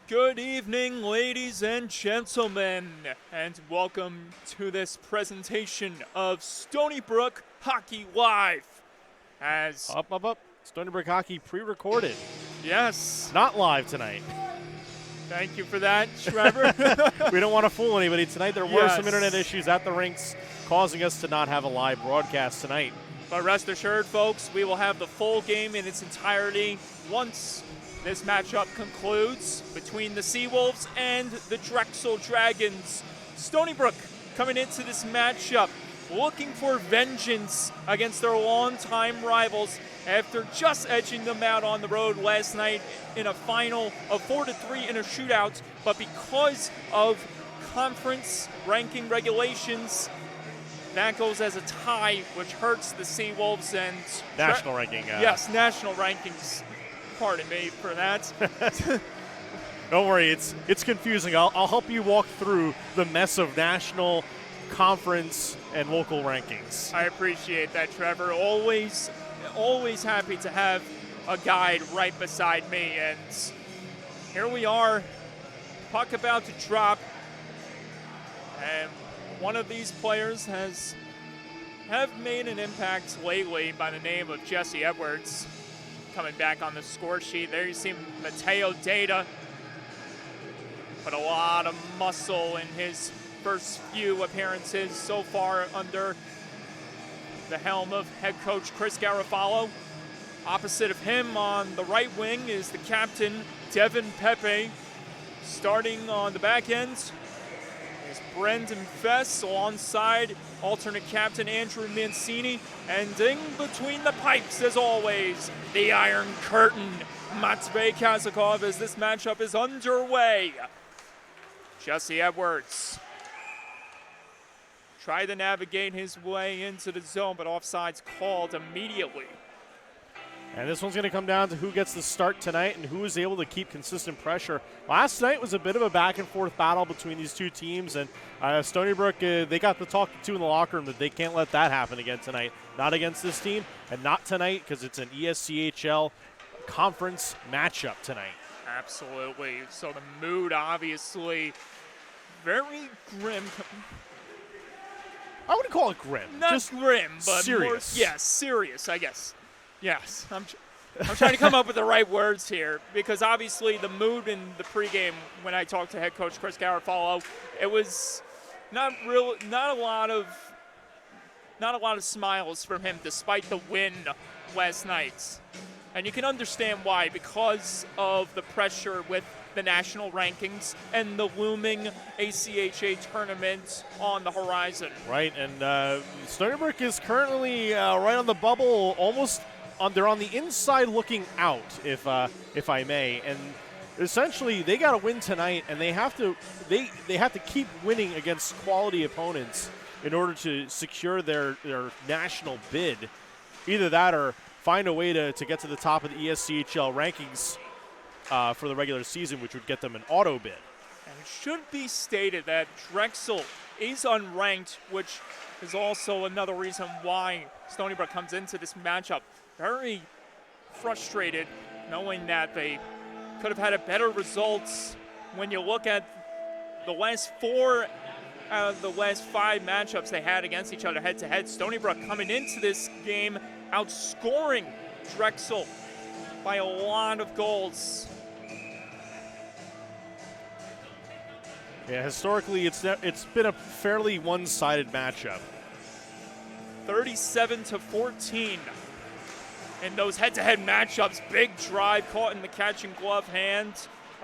Good evening, ladies and gentlemen, and welcome to this presentation of Stony Brook Hockey Live. As Up. Stony Brook Hockey pre-recorded. Yes. Not live tonight. Thank you for that, Trevor. We don't want to fool anybody tonight. There were some Yes. internet issues at the rinks causing us to not have a live broadcast tonight. But rest assured, folks, we will have the full game in its entirety once this matchup concludes between the Seawolves and the Drexel Dragons. Stony Brook coming into this matchup looking for vengeance against their longtime rivals after just edging them out on the road last night in a final of 4-3 in a shootout. But because of conference ranking regulations, that goes as a tie, which hurts the Seawolves and National ranking. Yes, national rankings. Pardon me for that. Don't worry, it's confusing. I'll help you walk through the mess of national, conference, and local rankings. I appreciate that, Trevor. Always happy to have a guide right beside me. And here we are, puck about to drop. And one of these players have made an impact lately by the name of Jesse Edwards. Coming back on the score sheet. There you see Mateo Data. Put a lot of muscle in his first few appearances so far under the helm of head coach Chris Garofalo. Opposite of him on the right wing is the captain, Devin Pepe. Starting on the back end is Brendan Fess alongside alternate captain Andrew Mancini. And in between the pipes, as always, the Iron Curtain, Matvey Kazakov, as this matchup is underway. Jesse Edwards tried to navigate his way into the zone, but offside's called immediately. And this one's going to come down to who gets the start tonight and who is able to keep consistent pressure. Last night was a bit of a back-and-forth battle between these two teams, and Stony Brook, they got the talking to in the locker room that they can't let that happen again tonight. Not against this team, and not tonight because it's an ESCHL conference matchup tonight. Absolutely. So the mood, obviously, very grim. I wouldn't call it grim. Not just grim, but serious. More, serious, I guess. Yes, I'm trying to come up with the right words here, because obviously the mood in the pregame when I talked to head coach Chris Garofalo, it was not a lot of smiles from him despite the win last night. And you can understand why, because of the pressure with the national rankings and the looming ACHA tournament on the horizon. Right, and Stony Brook is currently right on the bubble, almost they're on the inside looking out, if I may. And essentially, they got to win tonight, and they have to keep winning against quality opponents in order to secure their national bid. Either that or find a way to get to the top of the ESCHL rankings for the regular season, which would get them an auto bid. And it should be stated that Drexel is unranked, which is also another reason why Stony Brook comes into this matchup very frustrated, knowing that they could have had a better results. When you look at the last 4 out of the last 5 matchups they had against each other head-to-head, Stony Brook coming into this game outscoring Drexel by a lot of goals. Yeah, historically, it's been a fairly one-sided matchup. 37-14 in those head-to-head matchups. Big drive caught in the catching glove hand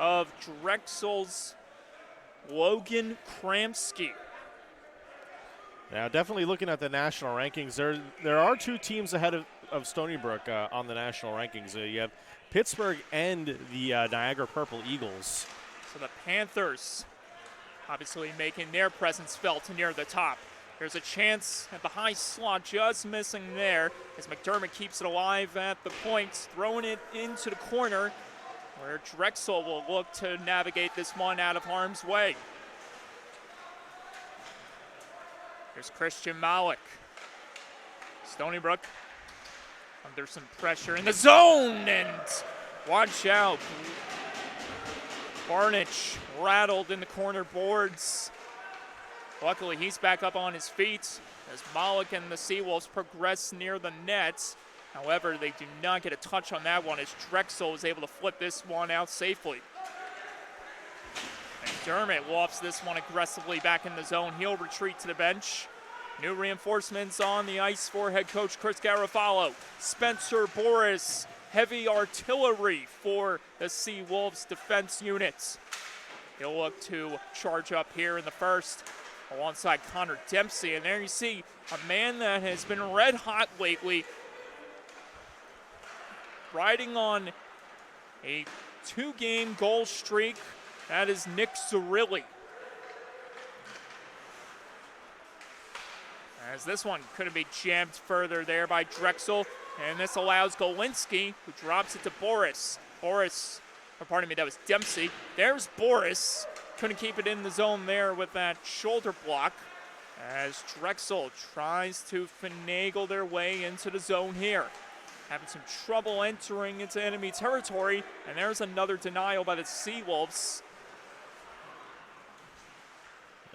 of Drexel's Logan Kramsky. Now, definitely looking at the national rankings, there are 2 teams ahead of Stony Brook on the national rankings. You have Pittsburgh and the Niagara Purple Eagles. So the Panthers obviously making their presence felt near the top. There's a chance at the high slot, just missing there, as McDermott keeps it alive at the point, throwing it into the corner, where Drexel will look to navigate this one out of harm's way. Here's Christian Malik. Stony Brook under some pressure in the zone, and watch out. Barnage rattled in the corner boards. Luckily, he's back up on his feet as Malik and the Seawolves progress near the net. However, they do not get a touch on that one as Drexel was able to flip this one out safely. McDermott lofts this one aggressively back in the zone. He'll retreat to the bench. New reinforcements on the ice for head coach Chris Garofalo. Spencer Boris, heavy artillery for the Seawolves defense units. He'll look to charge up here in the first alongside Connor Dempsey. And there you see a man that has been red hot lately, riding on a 2-game goal streak. That is Nick Zerilli. As this one couldn't be jammed further there by Drexel. And this allows Golinski, who drops it to Boris. That was Dempsey. There's Boris. Couldn't keep it in the zone there with that shoulder block. As Drexel tries to finagle their way into the zone here. Having some trouble entering into enemy territory. And there's another denial by the Seawolves.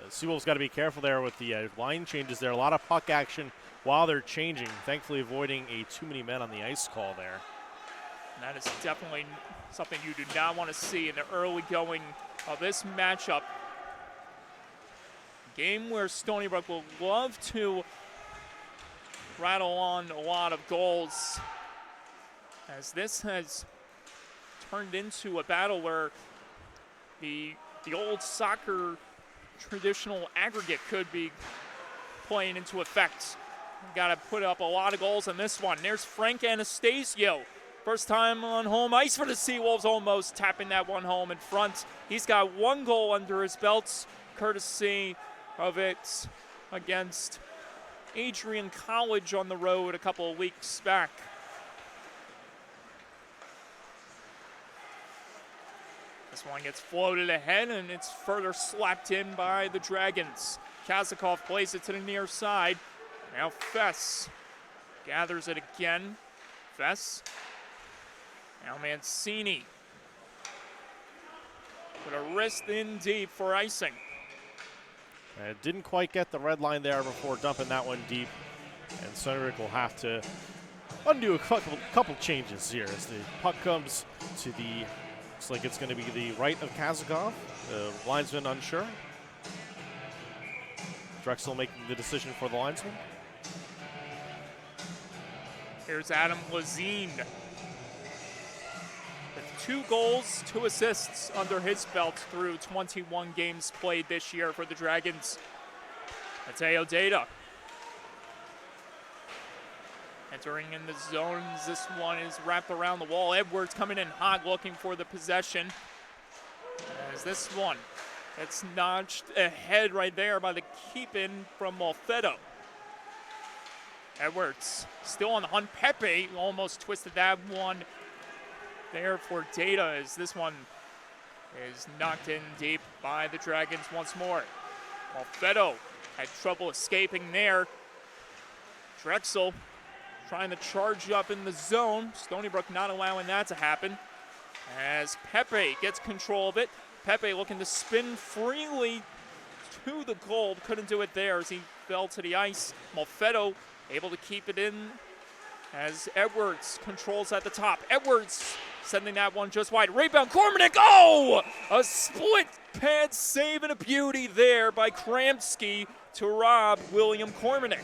Seawolves got to be careful there with the line changes there. A lot of puck action while they're changing. Thankfully avoiding a too many men on the ice call there. And that is definitely something you do not want to see in the early going of this matchup. Game where Stony Brook will love to rattle on a lot of goals, as this has turned into a battle where the old soccer traditional aggregate could be playing into effect. Got to put up a lot of goals in this one. There's Frank Anastasio. First time on home ice for the Seawolves, almost tapping that one home in front. He's got 1 goal under his belt, courtesy of it against Adrian College on the road a couple of weeks back. This one gets floated ahead, and it's further slapped in by the Dragons. Kazakov plays it to the near side. Now Fess gathers it again. Fess. Now Mancini. With a wrist in deep for icing. Didn't quite get the red line there before dumping that one deep. And Stony Brook will have to undo a couple changes here as the puck comes to the... Looks like it's going to be the right of Kazakov. The linesman unsure. Drexel making the decision for the linesman. Here's Adam Lazine. With 2 goals, 2 assists under his belt through 21 games played this year for the Dragons. Mateo Data. Entering in the zones, this one is wrapped around the wall. Edwards coming in hot, looking for the possession. As this one, it's notched ahead right there by the keep-in from Malfetto. Edwards still on the hunt. Pepe almost twisted that one there for Data, as this one is knocked in deep by the Dragons once more. Malfetto had trouble escaping there. Drexel trying to charge up in the zone. Stony Brook not allowing that to happen. As Pepe gets control of it. Pepe looking to spin freely to the goal. Couldn't do it there as he fell to the ice. Malfetto able to keep it in as Edwards controls at the top. Edwards sending that one just wide. Rebound, Kormanek. Oh! A split pad save and a beauty there by Kramsky to rob William Kormanek.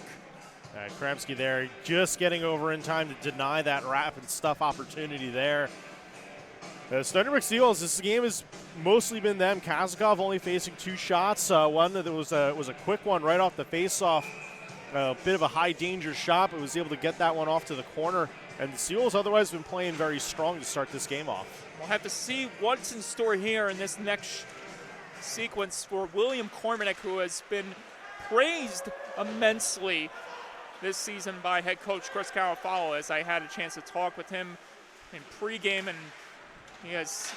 Kramsky there just getting over in time to deny that rapid stuff opportunity there. Stony Brook Seawolves, this game has mostly been them. Kazakov only facing 2 shots. One that was a quick one right off the face-off. A bit of a high-danger shot, but was able to get that one off to the corner. And the Seawolves otherwise have been playing very strong to start this game off. We'll have to see what's in store here in this next sequence for William Kormanek, who has been praised immensely this season by head coach Chris Garofalo, as I had a chance to talk with him in pregame, and he has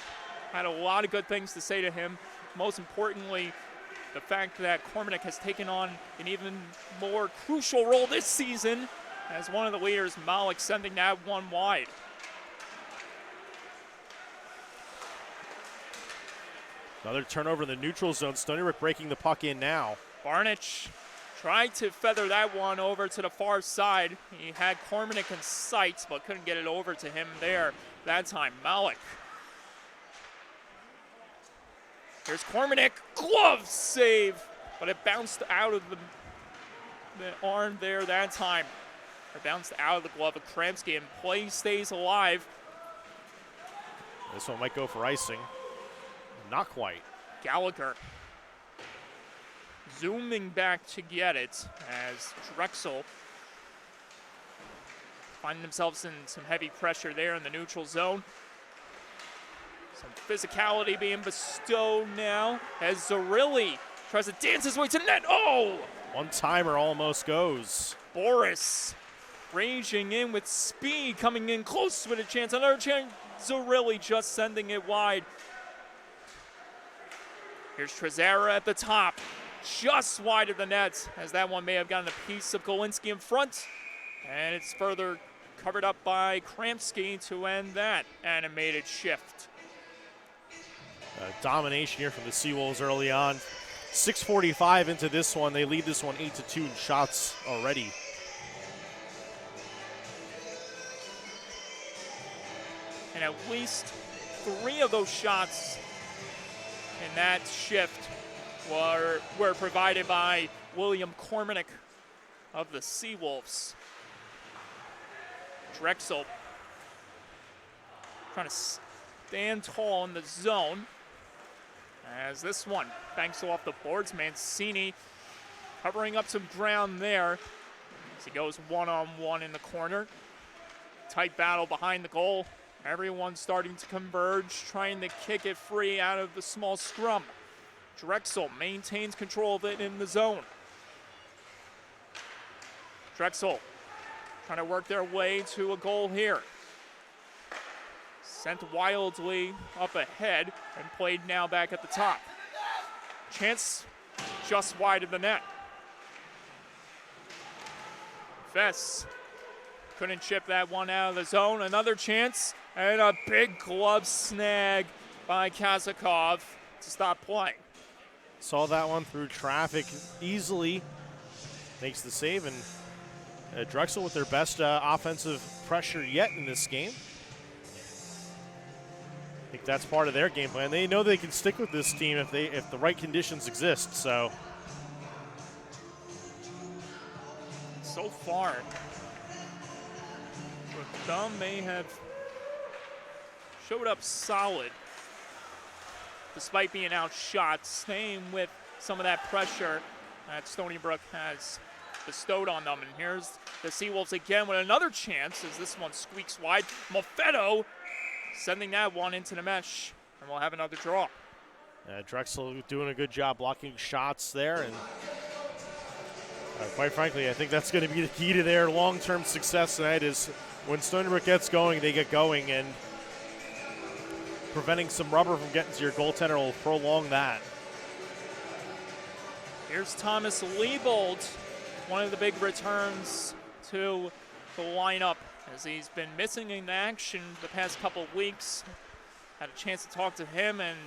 had a lot of good things to say to him. Most importantly, the fact that Kormanek has taken on an even more crucial role this season as one of the leaders. Malik sending that one wide. Another turnover in the neutral zone. Stony Brook breaking the puck in now. Barnich tried to feather that one over to the far side. He had Kormanek in sights, but couldn't get it over to him there that time. Malik. Here's Kormanek. Glove save, but it bounced out of the arm there that time. It bounced out of the glove of Kramsky, and play stays alive. This one might go for icing. Not quite. Gallagher zooming back to get it as Drexel find themselves in some heavy pressure there in the neutral zone. Some physicality being bestowed now as Zarilli tries to dance his way to the net. Oh! One-timer almost goes. Boris raging in with speed, coming in close with a chance. Another chance. Zarilli just sending it wide. Here's Trezera at the top, just wide of the net, as that one may have gotten a piece of Golinski in front. And it's further covered up by Kramsky to end that animated shift. Domination here from the Seawolves early on. 6:45 into this one. They lead this one 8-2 in shots already. And at least 3 of those shots in that shift were provided by William Kormanek of the Seawolves. Drexel trying to stand tall in the zone as this one banks off the boards. Mancini covering up some ground there as he goes one-on-one in the corner. Tight battle behind the goal. Everyone's starting to converge, trying to kick it free out of the small scrum. Drexel maintains control of it in the zone. Drexel trying to work their way to a goal here. Sent wildly up ahead and played now back at the top. Chance just wide of the net. Fess couldn't chip that one out of the zone. Another chance and a big glove snag by Kazakov to stop play. Saw that one through traffic easily. Makes the save, and Drexel with their best offensive pressure yet in this game. I think that's part of their game plan. They know they can stick with this team if the right conditions exist. So far, Thumb may have showed up solid despite being outshot, staying with some of that pressure that Stony Brook has bestowed on them. And here's the Seawolves again with another chance as this one squeaks wide. Moffetto sending that one into the mesh, and we'll have another draw. Drexel doing a good job blocking shots there, and quite frankly, I think that's going to be the key to their long-term success tonight is when Stony Brook gets going, they get going, and preventing some rubber from getting to your goaltender will prolong that. Here's Thomas Liebold, one of the big returns to the lineup as he's been missing in action the past couple of weeks. Had a chance to talk to him, and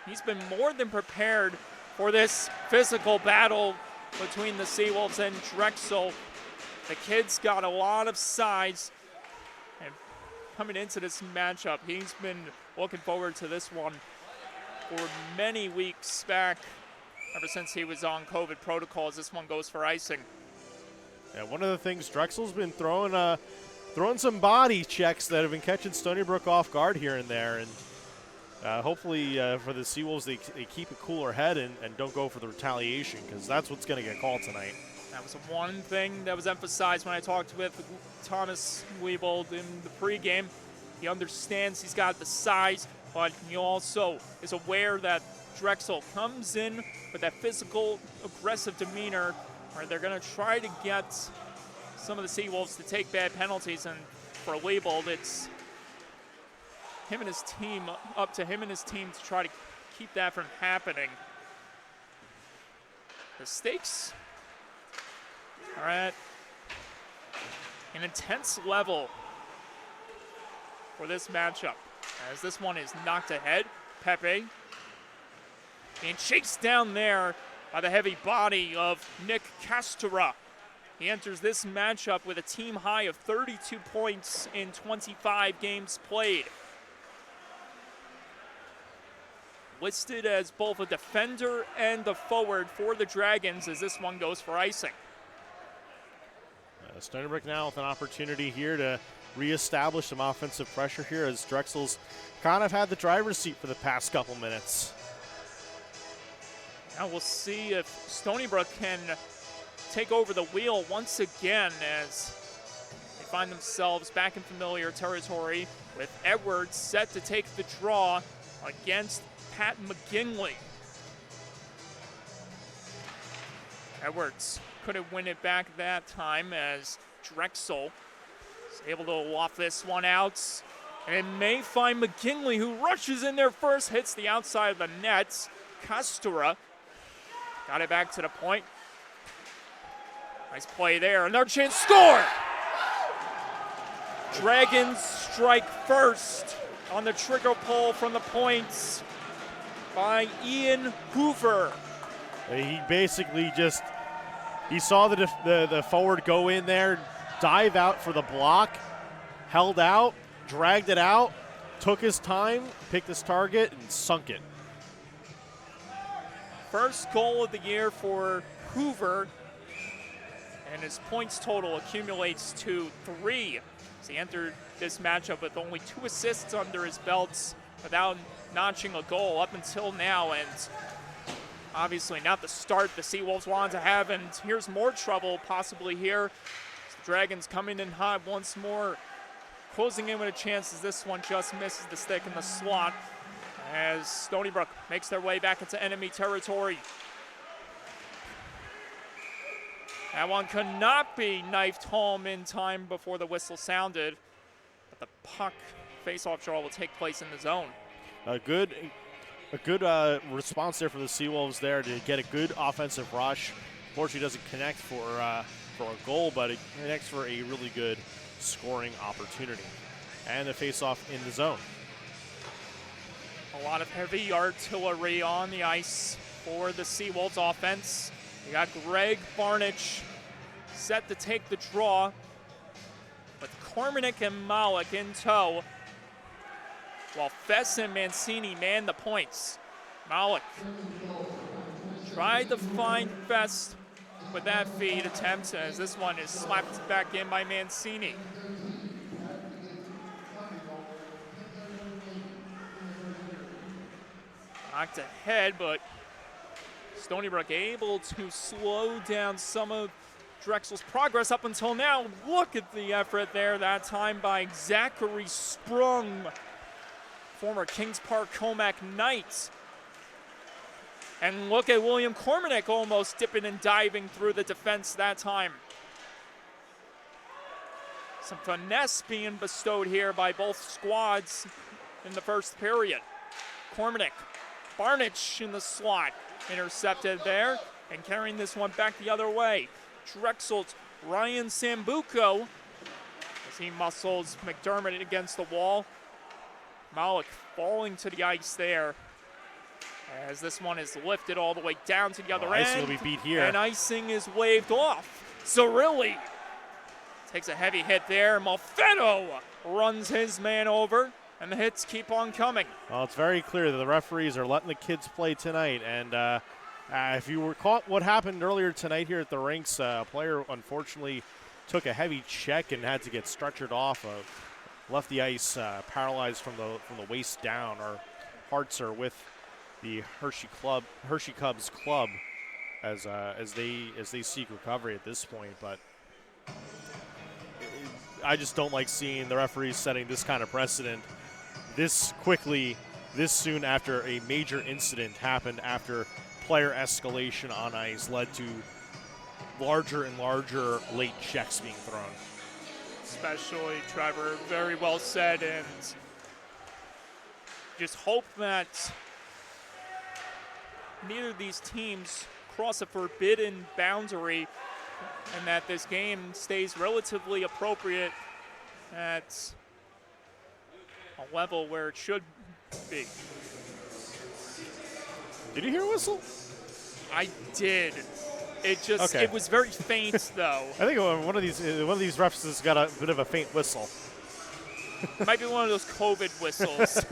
he's been more than prepared for this physical battle between the Seawolves and Drexel. The kid's got a lot of size, and coming into this matchup, he's been looking forward to this one for many weeks back, ever since he was on COVID protocols. This one goes for icing. Yeah, one of the things Drexel's been throwing some body checks that have been catching Stony Brook off guard here and there, and hopefully for the Seawolves they keep a cooler head and don't go for the retaliation, because that's what's going to get called tonight. That was one thing that was emphasized when I talked with Thomas Liebold in the pregame. He understands he's got the size, but he also is aware that Drexel comes in with that physical, aggressive demeanor where they're going to try to get some of the Seawolves to take bad penalties, and for Liebold, it's him and his team, up to him and his team to try to keep that from happening. The stakes are at an intense level for this matchup, as this one is knocked ahead. Pepe And chased down there by the heavy body of Nick Castora. He enters this matchup with a team high of 32 points in 25 games played. Listed as both a defender and a forward for the Dragons as this one goes for icing. Stony Brook now with an opportunity here to reestablish some offensive pressure here as Drexel's kind of had the driver's seat for the past couple minutes. Now we'll see if Stony Brook can take over the wheel once again as they find themselves back in familiar territory with Edwards set to take the draw against Pat McGinley. Edwards couldn't win it back that time as Drexel is able to loft this one out. And it may find McGinley, who rushes in there first, hits the outside of the net. Castora got it back to the point. Nice play there. Another chance, score! Dragons strike first on the trigger pull from the points by Ian Hoover. He basically just, he saw the forward go in there, dive out for the block, held out, dragged it out, took his time, picked his target, and sunk it. First goal of the year for Hoover, and his points total accumulates to 3. As he entered this matchup with only 2 assists under his belts without notching a goal up until now, and obviously not the start the Seawolves wanted to have, and here's more trouble possibly here. The Dragons coming in hot once more, closing in with a chance as this one just misses the stick in the slot as Stony Brook makes their way back into enemy territory. That one could not be knifed home in time before the whistle sounded, but the puck face-off draw will take place in the zone. A good response there for the Seawolves there to get a good offensive rush. Unfortunately, doesn't connect for a goal, but it connects for a really good scoring opportunity. And a face-off in the zone. A lot of heavy artillery on the ice for the Seawolves offense. You got Greg Barnich set to take the draw with Kormanek and Malik in tow, while Fess and Mancini man the points. Malik tried to find Fess with that feed attempt as this one is slapped back in by Mancini. Knocked ahead, but Stony Brook able to slow down some of Drexel's progress up until now. Look at the effort there, that time by Zachary Sprung, former Kings Park Comac Knight. And look at William Kormanek almost dipping and diving through the defense that time. Some finesse being bestowed here by both squads in the first period. Kormanek, Barnich in the slot, intercepted there and carrying this one back the other way. Drexel's Ryan Sambuco as he muscles McDermott against the wall. Malik falling to the ice there as this one is lifted all the way down to the other end. Icing will be beat here. And icing is waved off. Cirilli takes a heavy hit there. Malfetto runs his man over, and the hits keep on coming. Well, it's very clear that the referees are letting the kids play tonight. And if you were caught what happened earlier tonight here at the rinks, a player unfortunately took a heavy check and had to get stretchered off. Left the ice paralyzed from the waist down. Our hearts are with the Hershey Cubs club as they seek recovery at this point. But I just don't like seeing the referees setting this kind of precedent this quickly, this soon after a major incident happened after player escalation on ice led to larger and larger late checks being thrown. Especially, Trevor, very well said, and just hope that neither of these teams cross a forbidden boundary and that this game stays relatively appropriate at a level where it should be. Did you hear a whistle? I did. It just, Okay. It was very faint, though. I think one of these refs has got a bit of a faint whistle. Might be one of those COVID whistles.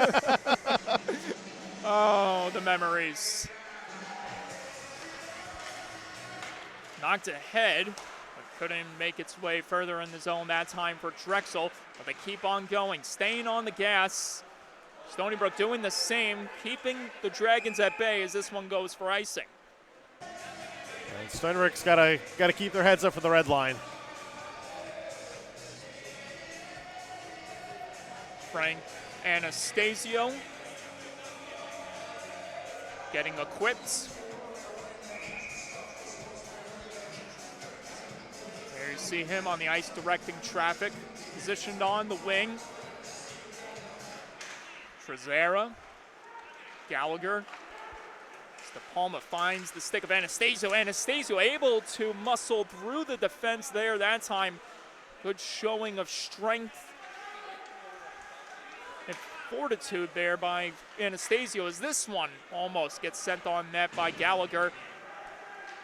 Oh, the memories. Knocked ahead, but couldn't make its way further in the zone that time for Drexel. But they keep on going, staying on the gas. Stony Brook doing the same, keeping the Dragons at bay as this one goes for icing. And Stony Brook's got to keep their heads up for the red line. Frank Anastasio getting equipped. There you see him on the ice directing traffic, positioned on the wing. Trezera, Gallagher. De Palma finds the stick of Anastasio. Anastasio able to muscle through the defense there that time. Good showing of strength and fortitude there by Anastasio as this one almost gets sent on net by Gallagher.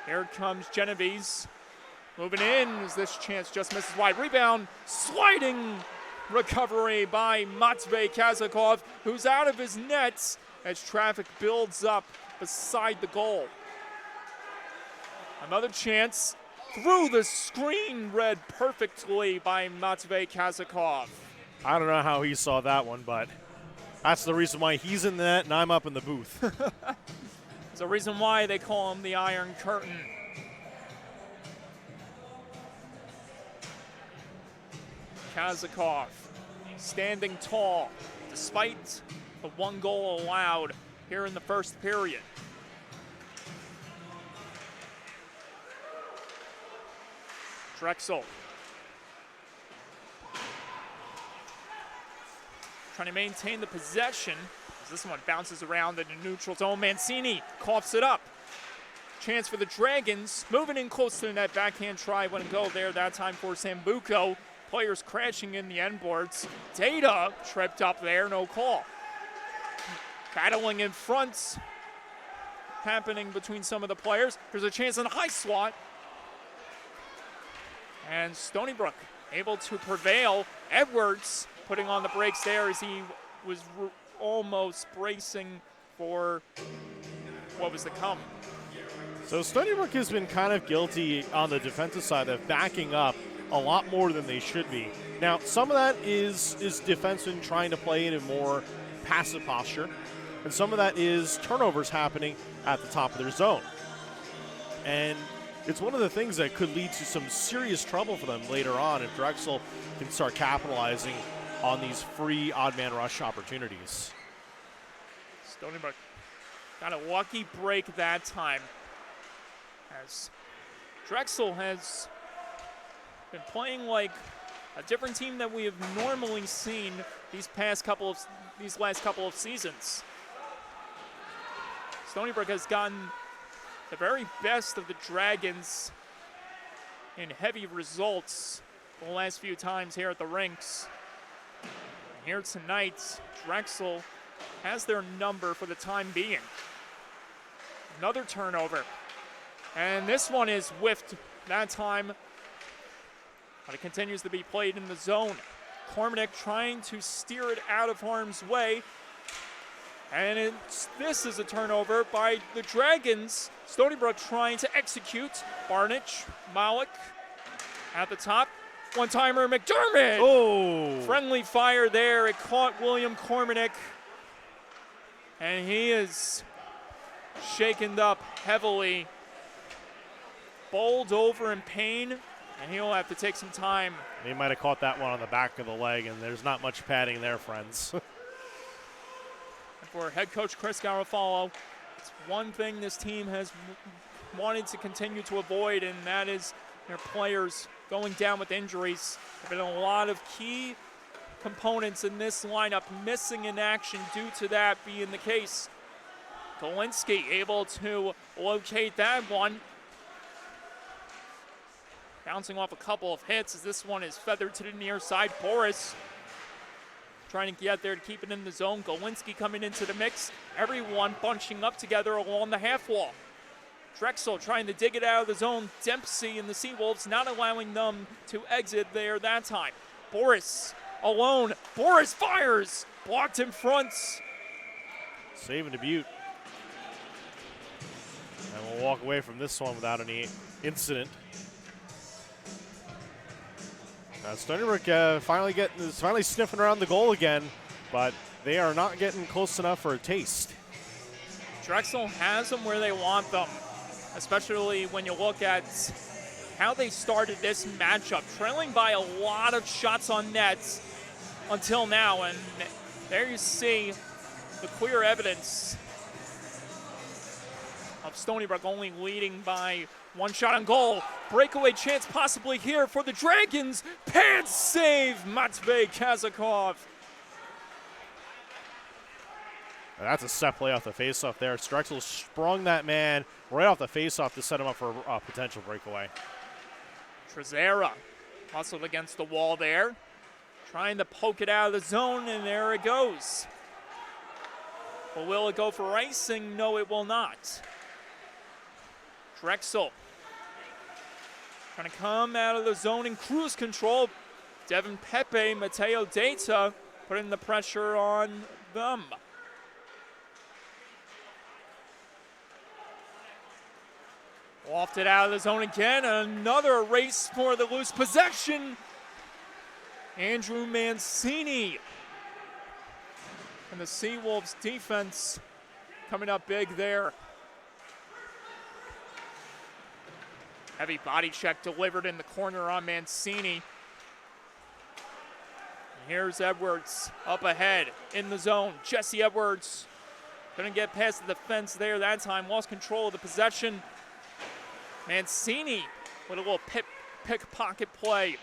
Here comes Genovese. Moving in as this chance just misses wide. Rebound, sliding recovery by Matvey Kazakov, who's out of his nets as traffic builds up beside the goal. Another chance through the screen, read perfectly by Matvey Kazakov. I don't know how he saw that one, but that's the reason why he's in the net and I'm up in the booth. There's a reason why they call him the Iron Curtain. Kazakov standing tall despite the one goal allowed here in the first period. Drexel trying to maintain the possession as this one bounces around in the neutral zone. Mancini coughs it up. Chance for the Dragons, moving in close to the net. Backhand try wouldn't go there that time for Sambuco. Players crashing in the end boards. Data tripped up there, no call. Battling in front, happening between some of the players. There's a chance on a high swat. And Stony Brook able to prevail. Edwards putting on the brakes there as he was almost bracing for what was to come. So Stony Brook has been kind of guilty on the defensive side of backing up a lot more than they should be. Now, some of that is defensemen trying to play in a more passive posture, and some of that is turnovers happening at the top of their zone. And it's one of the things that could lead to some serious trouble for them later on if Drexel can start capitalizing on these free odd man rush opportunities. Stony Brook got a lucky break that time as Drexel has been playing like a different team that we have normally seen these last couple of seasons. Stony Brook has gotten the very best of the Dragons in heavy results the last few times here at the rinks. And here tonight, Drexel has their number for the time being. Another turnover. And this one is whiffed that time. But it continues to be played in the zone. Cormanek trying to steer it out of harm's way. And this is a turnover by the Dragons. Stony Brook trying to execute. Barnich, Malik at the top. One-timer, McDermott. Oh! Friendly fire there. It caught William Cormanek. And he is shaken up heavily. Bowled over in pain. And he'll have to take some time. He might have caught that one on the back of the leg, and there's not much padding there, friends. For head coach Chris Garofalo, it's one thing this team has wanted to continue to avoid, and that is their players going down with injuries. There have been a lot of key components in this lineup missing in action due to that being the case. Golinsky able to locate that one. Bouncing off a couple of hits as this one is feathered to the near side. Boris trying to get there to keep it in the zone. Golinski coming into the mix. Everyone bunching up together along the half wall. Drexel trying to dig it out of the zone. Dempsey and the Seawolves not allowing them to exit there that time. Boris alone. Boris fires. Blocked in front. Save and Dubuque. And we'll walk away from this one without any incident. Stony Brook finally sniffing around the goal again, but they are not getting close enough for a taste. Drexel has them where they want them, especially when you look at how they started this matchup, trailing by a lot of shots on net until now, and there you see the clear evidence of Stony Brook only leading by one shot on goal. Breakaway chance possibly here for the Dragons. Pants save, Matvey Kazakov. That's a set play off the faceoff there. Drexel sprung that man right off the faceoff to set him up for a potential breakaway. Trezera hustled against the wall there, trying to poke it out of the zone, and there it goes. But will it go for icing? No, it will not. Drexel trying to come out of the zone in cruise control. Devin Pepe, Mateo Data putting the pressure on them. Wafted out of the zone again. Another race for the loose possession. Andrew Mancini. And the Seawolves defense coming up big there. Heavy body check delivered in the corner on Mancini. And here's Edwards up ahead in the zone. Jesse Edwards couldn't get past the defense there that time. Lost control of the possession. Mancini with a little pickpocket play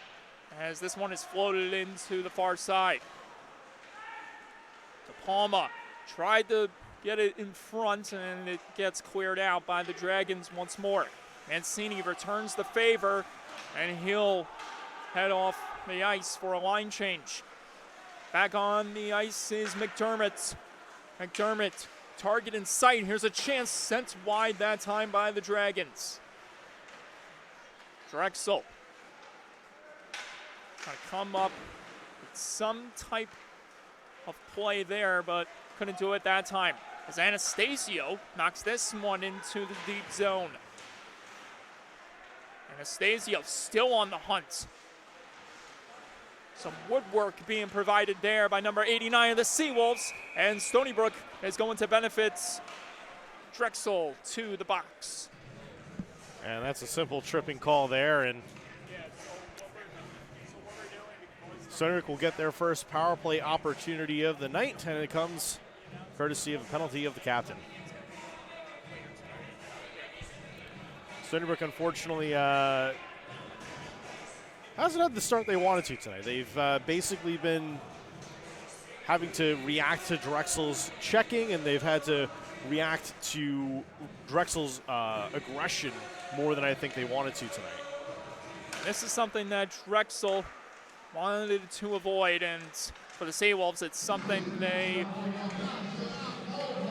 as this one is floated into the far side. De Palma tried to get it in front, and it gets cleared out by the Dragons once more. Mancini returns the favor, and he'll head off the ice for a line change. Back on the ice is McDermott. McDermott, target in sight. Here's a chance sent wide that time by the Dragons. Drexel trying to come up with some type of play there, but couldn't do it that time. As Anastasio knocks this one into the deep zone. Anastasio still on the hunt. Some woodwork being provided there by number 89 of the Seawolves, and Stony Brook is going to benefit Drexel to the box. And that's a simple tripping call there, and Stony Brook will get their first power play opportunity of the night, and it comes courtesy of a penalty of the captain. Stony Brook, unfortunately, hasn't had the start they wanted to tonight. They've basically been having to react to Drexel's checking, and they've had to react to Drexel's aggression more than I think they wanted to tonight. This is something that Drexel wanted to avoid, and for the Seawolves, it's something they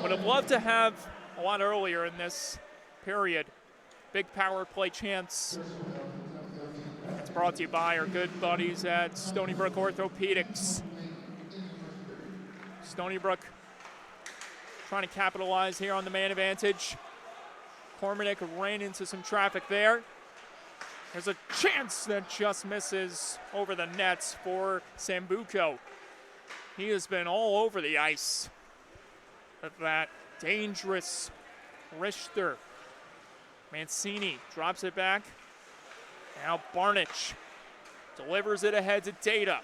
would have loved to have a lot earlier in this period. Big power play chance. It's brought to you by our good buddies at Stony Brook Orthopedics. Stony Brook trying to capitalize here on the man advantage. Cormanek ran into some traffic there. There's a chance that just misses over the nets for Sambuco. He has been all over the ice with that dangerous Richter. Mancini drops it back. Now Barnich delivers it ahead to Data.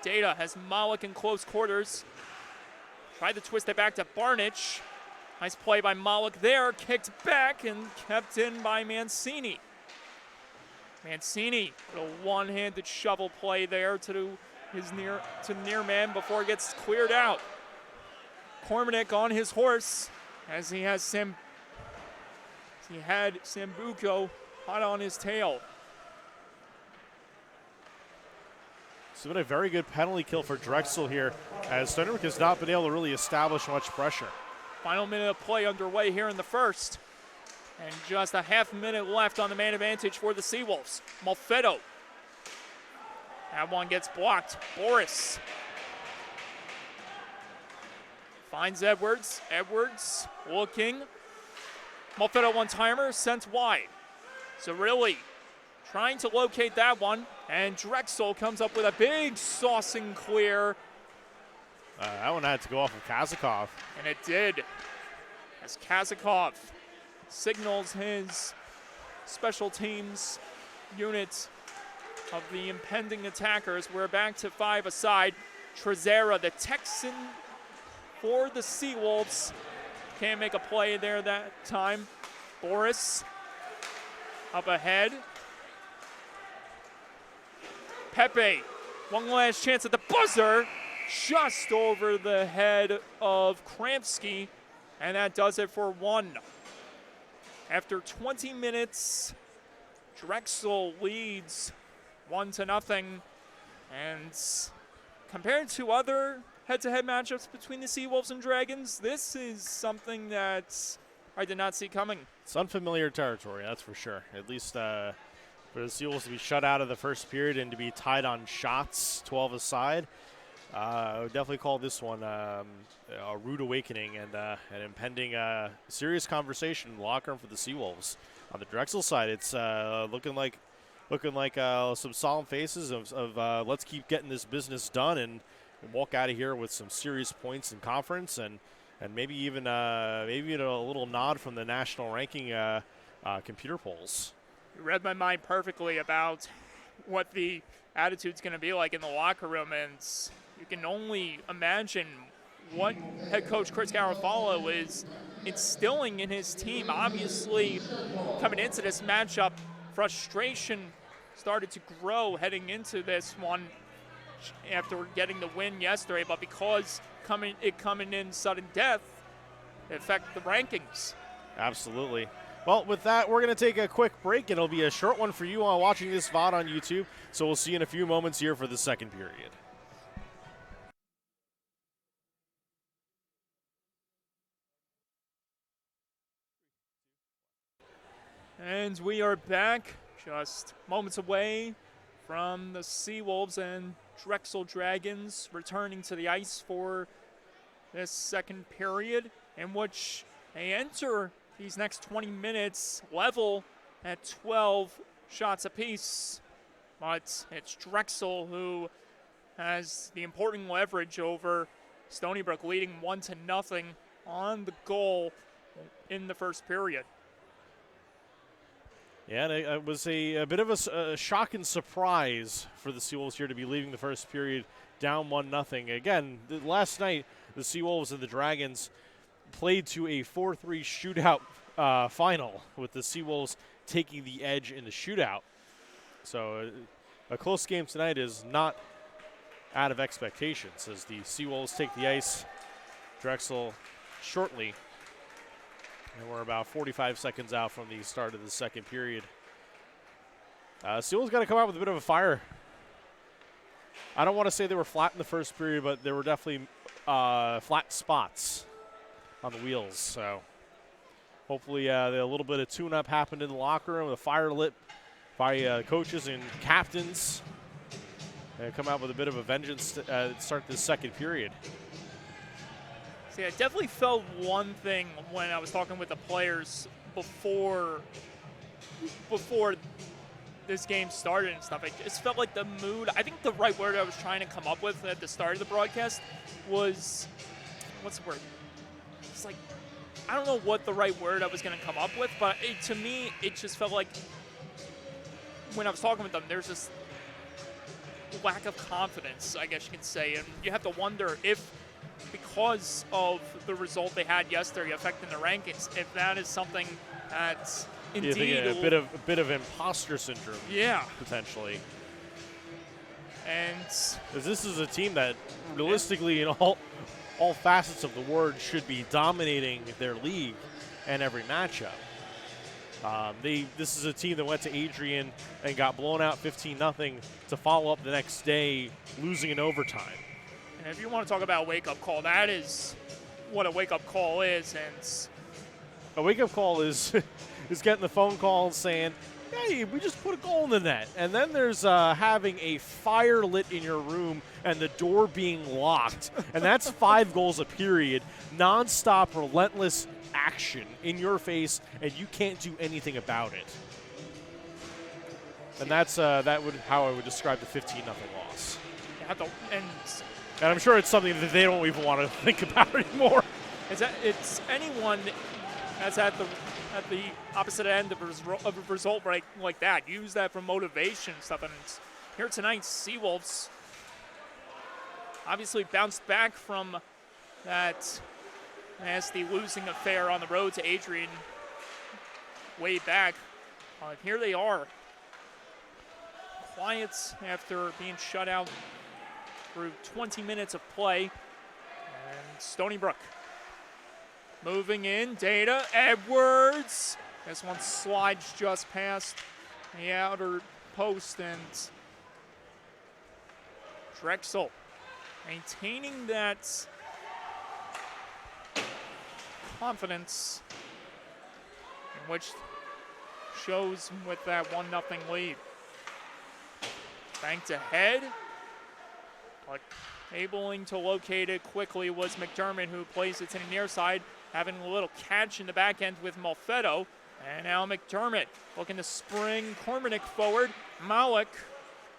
Data has Malik in close quarters. Tried to twist it back to Barnich. Nice play by Malik there. Kicked back and kept in by Mancini. Mancini with a one-handed shovel play there to his near man before it gets cleared out. Cormanek on his horse as he has Sambuco hot on his tail. It's been a very good penalty kill for Drexel here, as Stony Brook has not been able to really establish much pressure. Final minute of play underway here in the first. And just a half minute left on the man advantage for the Seawolves. Malfetto. That one gets blocked. Boris finds Edwards. Edwards looking. Malfetto one-timer sent wide. So really trying to locate that one. And Drexel comes up with a big saucing clear. That one had to go off of Kazakov. And it did. As Kazakov signals his special teams unit of the impending attackers. We're back to 5 aside. Trezera, the Texan for the Seawolves. Can't make a play there that time. Boris up ahead. Pepe, one last chance at the buzzer. Just over the head of Kramsky. And that does it for one. After 20 minutes, Drexel leads 1-0. And compared to other head-to-head matchups between the Seawolves and Dragons, this is something that I did not see coming. It's unfamiliar territory, that's for sure. At least for the Seawolves to be shut out of the first period and to be tied on shots, 12 aside. I would definitely call this one a rude awakening and an impending serious conversation in the locker room for the Seawolves. On the Drexel side, it's looking like some solemn faces of let's keep getting this business done and walk out of here with some serious points in conference and maybe even a little nod from the national ranking computer polls. You read my mind perfectly about what the attitude's going to be like in the locker room, and you can only imagine what head coach Chris Garofalo is instilling in his team. Obviously, coming into this matchup, frustration started to grow heading into this one after getting the win yesterday, but because coming in sudden death, it affected the rankings. Absolutely. Well, with that, we're going to take a quick break, and it'll be a short one for you while watching this VOD on YouTube. So we'll see you in a few moments here for the second period. And we are back, just moments away from the Seawolves and Drexel Dragons returning to the ice for this second period, in which they enter these next 20 minutes level at 12 shots apiece. But it's Drexel who has the important leverage over Stony Brook, leading 1-0 on the goal in the first period. Yeah, and it was a bit of a shock and surprise for the Seawolves here to be leaving the first period down 1-0. Again, last night, the Seawolves and the Dragons played to a 4-3 shootout final, with the Seawolves taking the edge in the shootout. So a close game tonight is not out of expectations as the Seawolves take the ice. Drexel shortly. And we're about 45 seconds out from the start of the second period. Seawolves got to come out with a bit of a fire. I don't want to say they were flat in the first period, but there were definitely flat spots on the wheels. So hopefully a little bit of tune-up happened in the locker room, the fire lit by coaches and captains. And come out with a bit of a vengeance to start this second period. See, I definitely felt one thing when I was talking with the players before this game started and stuff. It just felt like the mood, I think the right word I was trying to come up with at the start of the broadcast was, what's the word? It's like, I don't know what the right word I was going to come up with, but to me, it just felt like when I was talking with them, there's this lack of confidence, I guess you could say. And you have to wonder if, because of the result they had yesterday affecting the rankings, if that is something that's indeed a bit of imposter syndrome. Yeah, potentially. And because this is a team that realistically, in all facets of the word, should be dominating their league and every matchup. This is a team that went to Adrian and got blown out 15-0 to follow up the next day, losing in overtime. And if you want to talk about a wake-up call, that is what a wake-up call is. And a wake-up call is is getting the phone call and saying, hey, we just put a goal in the net. And then there's having a fire lit in your room and the door being locked. And that's 5 goals a period, nonstop, relentless action in your face, and you can't do anything about it. And that's how I would describe the 15-0 loss. And I'm sure it's something that they don't even want to think about anymore. It's anyone that's at the opposite end of a result like that. Use that for motivation and stuff. And here tonight, Seawolves obviously bounced back from that nasty losing affair on the road to Adrian way back. Here they are, quiet after being shut out through 20 minutes of play. And Stony Brook moving in, Data, Edwards. This one slides just past the outer post, and Drexel maintaining that confidence, in which shows with that 1-0 lead. Banked ahead, but able to locate it quickly was McDermott, who plays it to the near side, having a little catch in the back end with Malfetto. And now McDermott looking to spring Cormanick forward. Malik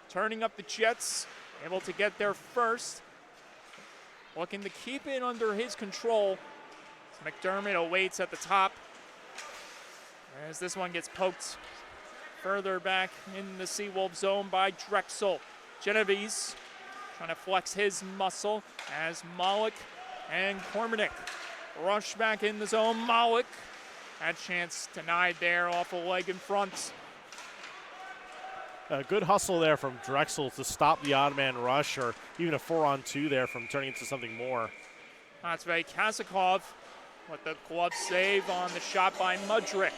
turning up the Jets, able to get there first. Looking to keep it under his control. McDermott awaits at the top as this one gets poked further back in the Seawolf zone by Drexel. Genovese trying to flex his muscle as Malik and Cormanick rush back in the zone. Malik had chance denied there off a leg in front. A good hustle there from Drexel to stop the odd man rush, or even a 4-on-2 there from turning into something more. That's right, Kasakov with the glove save on the shot by Mudrick.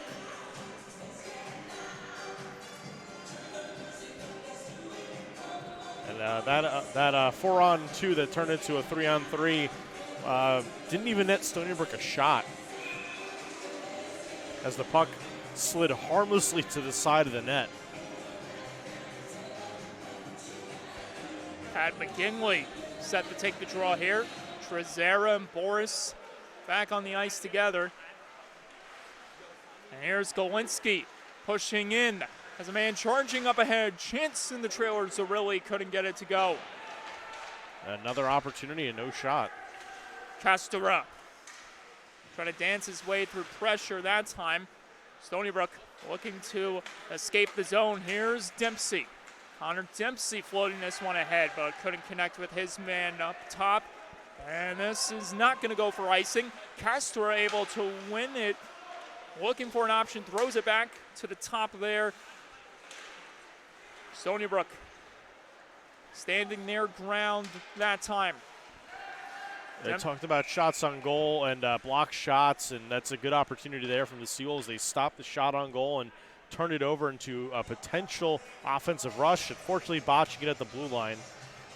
And that 4-on-2 that turned into a 3-on-3 didn't even net Stony Brook a shot, as the puck slid harmlessly to the side of the net. Pat McGinley set to take the draw here. Trezera and Boris back on the ice together. And here's Galinsky pushing in as a man charging up ahead. Chance in the trailer, Zarilli couldn't get it to go. Another opportunity and no shot. Castora trying to dance his way through pressure that time. Stony Brook looking to escape the zone. Here's Dempsey. Connor Dempsey floating this one ahead, but couldn't connect with his man up top. And this is not going to go for icing. Castor able to win it. Looking for an option, throws it back to the top there. Stony Brook standing their ground that time. They talked about shots on goal and block shots, and that's a good opportunity there from the Seawolves. They stopped the shot on goal and turned it over into a potential offensive rush. Unfortunately, botching it at the blue line,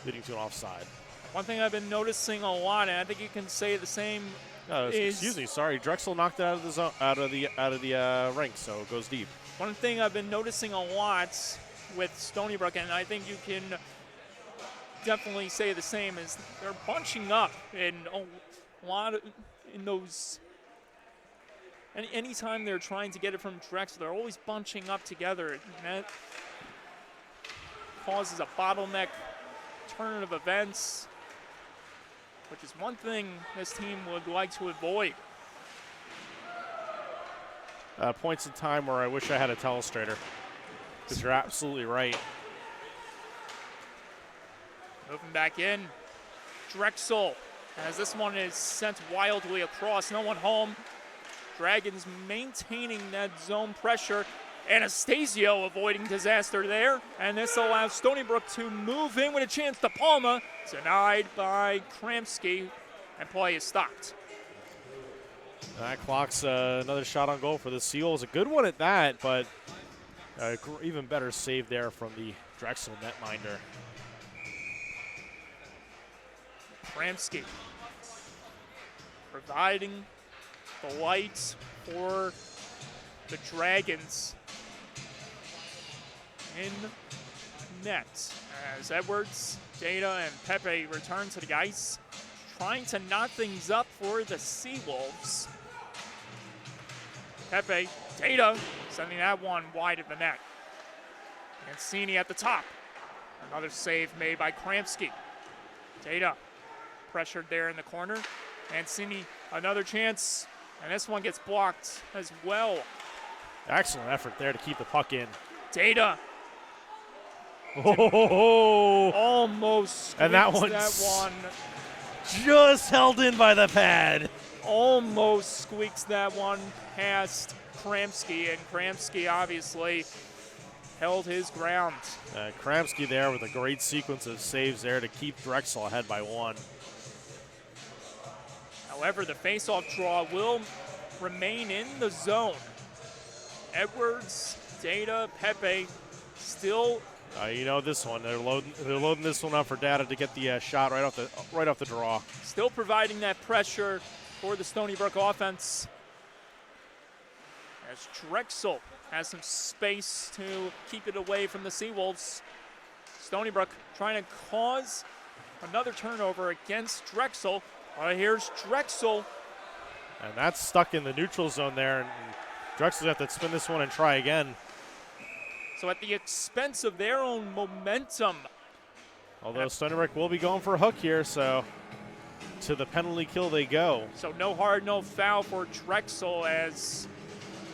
leading to an offside. One thing I've been noticing a lot, and I think you can say the same. Excuse me, sorry. Drexel knocked it out of the zone, out of the rink, so it goes deep. One thing I've been noticing a lot with Stony Brook, and I think you can definitely say the same, is they're bunching up in a lot in those. Anytime they're trying to get it from Drexel, they're always bunching up together, and that causes a bottleneck turn of events, which is one thing this team would like to avoid. Points in time where I wish I had a telestrator, because you're absolutely right. Moving back in, Drexel, as this one is sent wildly across, no one home. Dragons maintaining that zone pressure. Anastasio avoiding disaster there, and this allows Stony Brook to move in with a chance to Palma. Denied by Kramsky, and play is stopped. That clocks another shot on goal for the Seals. A good one at that, but even better save there from the Drexel netminder. Kramski providing the lights for the Dragons in net as Edwards, Data, and Pepe return to the ice, trying to knot things up for the Seawolves. Pepe, Data, sending that one wide of the net. Mancini at the top. Another save made by Kramski. Data pressured there in the corner. Mancini, another chance, and this one gets blocked as well. Excellent effort there to keep the puck in. Data. Oh, almost and that one just held in by the pad. Almost squeaks that one past Kramski, and Kramski obviously held his ground. Kramski there with a great sequence of saves there to keep Drexel ahead by 1. However, the faceoff draw will remain in the zone. Edwards, Data, Pepe still. You know this one. They're loading this one up for Data to get the shot right off the draw. Still providing that pressure for the Stony Brook offense. As Drexel has some space to keep it away from the Seawolves. Stony Brook trying to cause another turnover against Drexel. Here's Drexel. And that's stuck in the neutral zone there. And Drexel have to spin this one and try again. So at the expense of their own momentum. Although Stony Brook will be going for a hook here, so to the penalty kill they go. So no hard, no foul for Drexel, as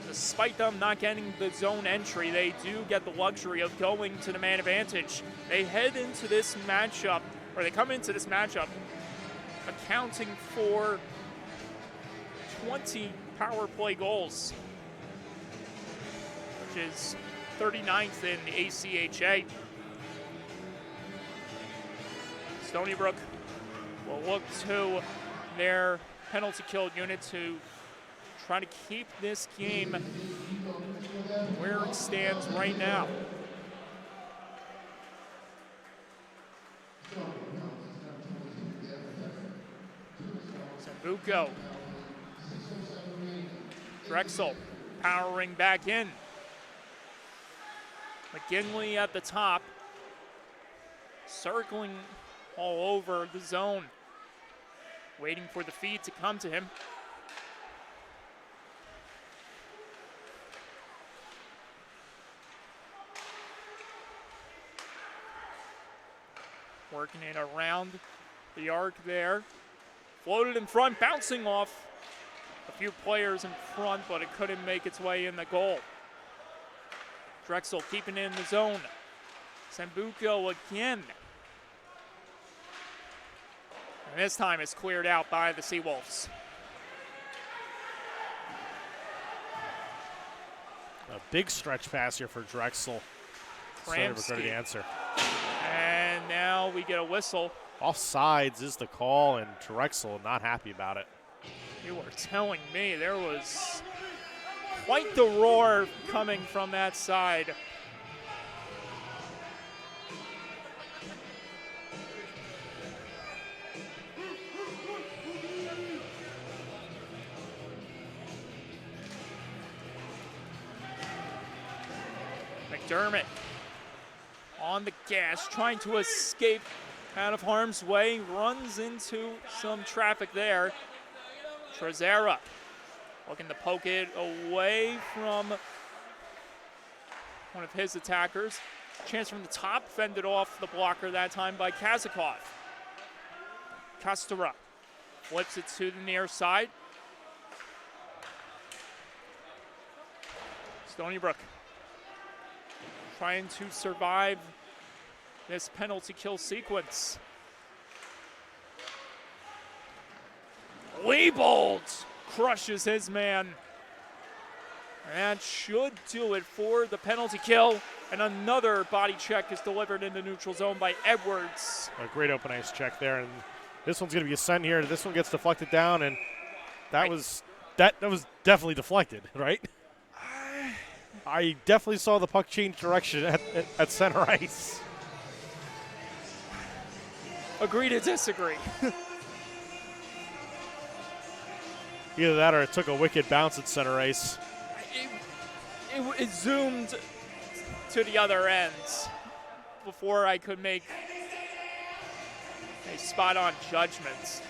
despite them not getting the zone entry, they do get the luxury of going to the man advantage. They head into this matchup, or they come into this matchup accounting for 20 power play goals, which is 39th in the ACHA. Stony Brook will look to their penalty kill unit to try to keep this game where it stands right now. Sambuco. Drexel powering back in. McGinley at the top, circling all over the zone, waiting for the feed to come to him. Working it around the arc there. Floated in front, bouncing off a few players in front, but it couldn't make its way in the goal. Drexel keeping it in the zone. Sambuco again. And this time it's cleared out by the Seawolves. A big stretch pass here for Drexel. Kramski. The answer. And now we get a whistle. Offsides is the call, and Drexel not happy about it. You were telling me there was quite the roar coming from that side. McDermott on the gas, trying to escape out of harm's way, runs into some traffic there. Trezera looking to poke it away from one of his attackers. Chance from the top, fended off the blocker that time by Kazakov. Kastera flips it to the near side. Stony Brook trying to survive this penalty kill sequence. Leibold crushes his man. That should do it for the penalty kill. And another body check is delivered in the neutral zone by Edwards. A great open ice check there. And this one's going to be a send here. This one gets deflected down, and that was That was definitely deflected, right? I definitely saw the puck change direction at center ice. Agree to disagree. Either that or it took a wicked bounce at center ice. It zoomed to the other end before I could make a spot-on judgment.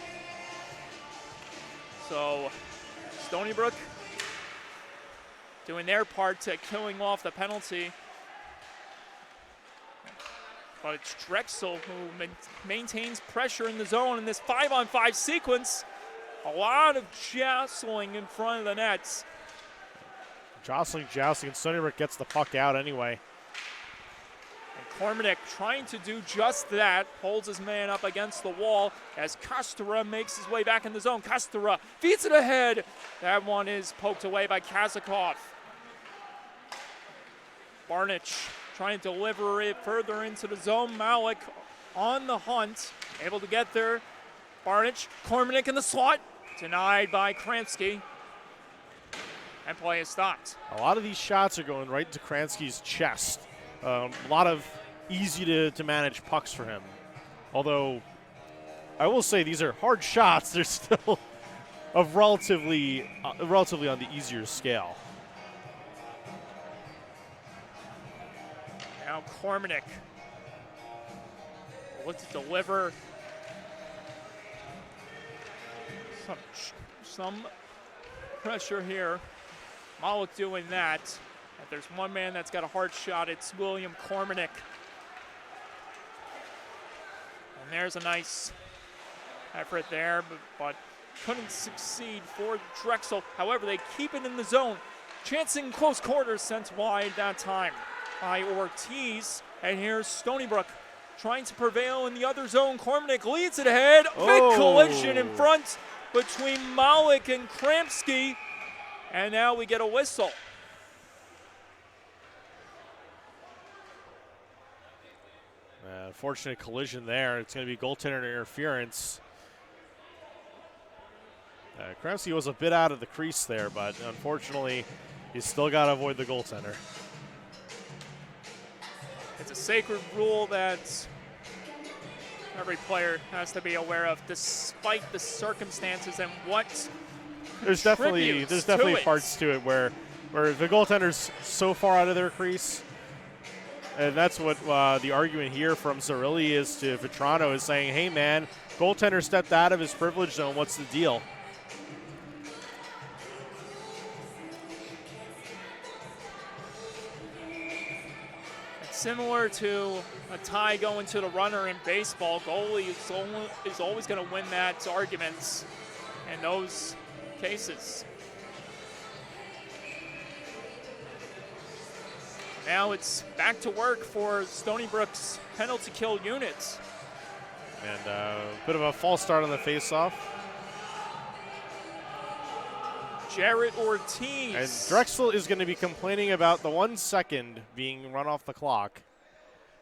So, Stony Brook doing their part to killing off the penalty. But it's Drexel who maintains pressure in the zone in this 5-on-5 sequence. A lot of jostling in front of the nets. Jousting, and Stony Brook gets the puck out anyway. And Kormanek trying to do just that, holds his man up against the wall as Kostura makes his way back in the zone. Kostura feeds it ahead. That one is poked away by Kazakov. Barnich trying to deliver it further into the zone. Malik on the hunt, able to get there. Barnich, Kormanek in the slot, denied by Kransky. And play is stopped. A lot of these shots are going right to Kransky's chest. A lot of easy to manage pucks for him. Although, I will say these are hard shots. They're still of relatively on the easier scale. Now Kormanek will look to deliver some pressure here. Malik doing that. If there's one man that's got a hard shot, it's William Kormanek. And there's a nice effort there, but couldn't succeed for Drexel. However, they keep it in the zone. Chancing close quarters, sent wide that time by Ortiz. And here's Stony Brook trying to prevail in the other zone. Kormanek leads it ahead. Big collision in front between Malik and Kransky. And now we get a whistle. Unfortunate collision there. It's going to be goaltender interference. Kransky was a bit out of the crease there, but unfortunately, he's still got to avoid the goaltender. It's a sacred rule that every player has to be aware of, despite the circumstances and what there's definitely parts to it where the goaltender's so far out of their crease, and that's what the argument here from Zerilli is to Vetrano is saying, hey man, goaltender stepped out of his privilege zone, what's the deal? Similar to a tie going to the runner in baseball, goalie is always going to win that argument in those cases. Now it's back to work for Stony Brook's penalty kill unit. And a bit of a false start on the faceoff. Jarrett Ortiz. And Drexel is going to be complaining about the 1 second being run off the clock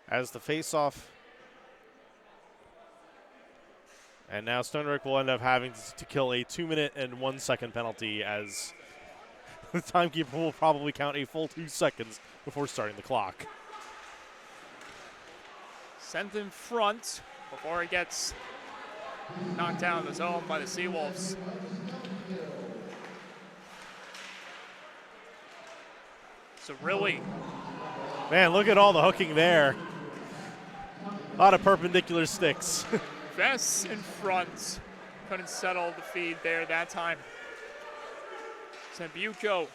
as the faceoff. And now Stony Brook will end up having to kill a 2-minute and 1 second penalty, as the timekeeper will probably count a full 2 seconds before starting the clock. Sent in front before he gets knocked down in the zone by the Seawolves. So really, man, look at all the hooking there. A lot of perpendicular sticks. Vess in front. Couldn't settle the feed there that time. Zambuco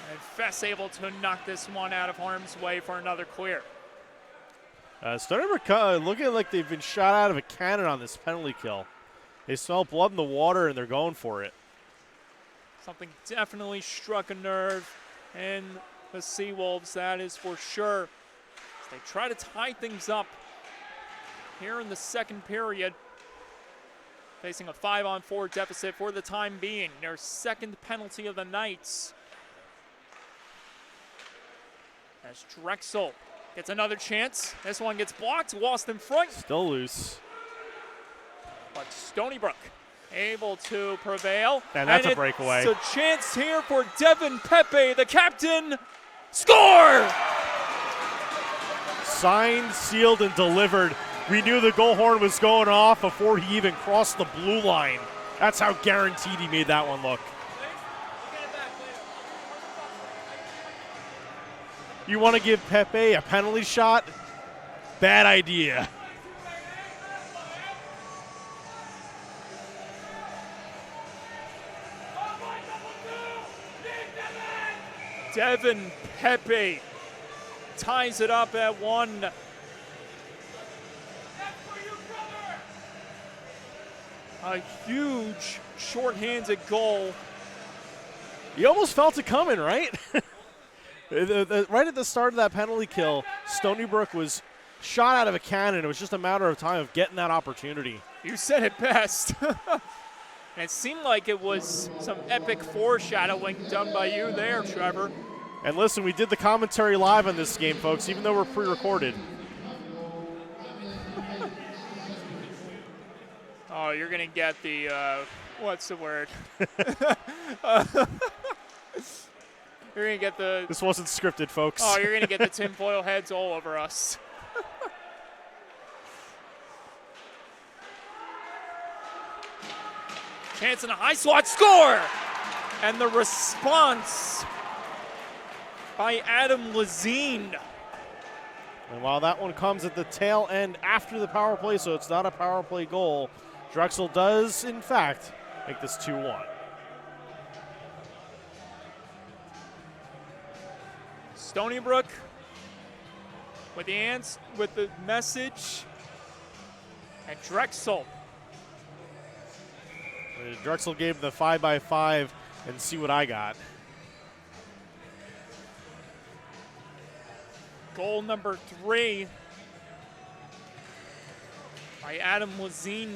and Vess able to knock this one out of harm's way for another clear. Stony Brook looking like they've been shot out of a cannon on this penalty kill. They smell blood in the water and they're going for it. Something definitely struck a nerve in the Seawolves, that is for sure. As they try to tie things up here in the second period, facing a 5-on-4 deficit for the time being. Their second penalty of the night. As Drexel gets another chance. This one gets blocked, lost in front. Still loose. But Stony Brook able to prevail. And that's a it's breakaway. A chance here for Devin Pepe, the captain. Score! Signed, sealed, and delivered. We knew the goal horn was going off before he even crossed the blue line. That's how guaranteed he made that one look. You want to give Pepe a penalty shot? Bad idea. Devin Pepe ties it up at 1. A huge shorthanded goal. You almost felt it coming, right? Right at the start of that penalty kill, Stony Brook was shot out of a cannon. It was just a matter of time of getting that opportunity. You said it best. And it seemed like it was some epic foreshadowing done by you there, Trevor. And listen, we did the commentary live on this game, folks, even though we're pre-recorded. Oh, you're going to get the, what's the word? You're going to get the... This wasn't scripted, folks. Oh, you're going to get the tinfoil heads all over us. Chance in a high slot, score! And the response by Adam Lazine. And while that one comes at the tail end after the power play, so it's not a power play goal, Drexel does, in fact, make this 2-1. Stony Brook with the message, and Drexel. Drexel gave the 5x5 and see what I got. Goal number 3 by Adam Lazine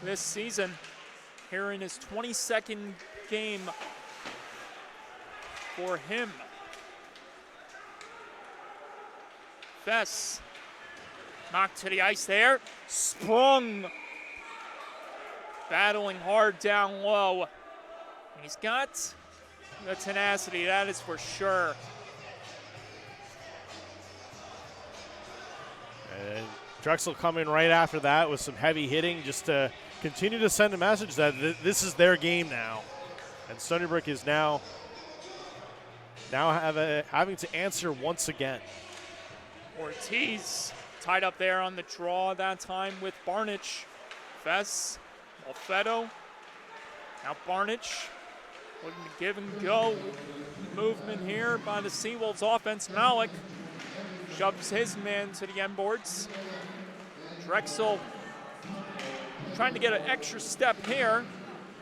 this season, here in his 22nd game for him. Fess knocked to the ice there, sprung, battling hard down low. And he's got the tenacity, that is for sure. And Drexel coming right after that with some heavy hitting just to continue to send a message that this is their game now. And Stony Brook is now having to answer once again. Ortiz tied up there on the draw that time with Barnich. Fess, Alfredo, now Barnich looking to give and go. Movement here by the Seawolves offense. Malik shoves his man to the end boards. Drexel trying to get an extra step here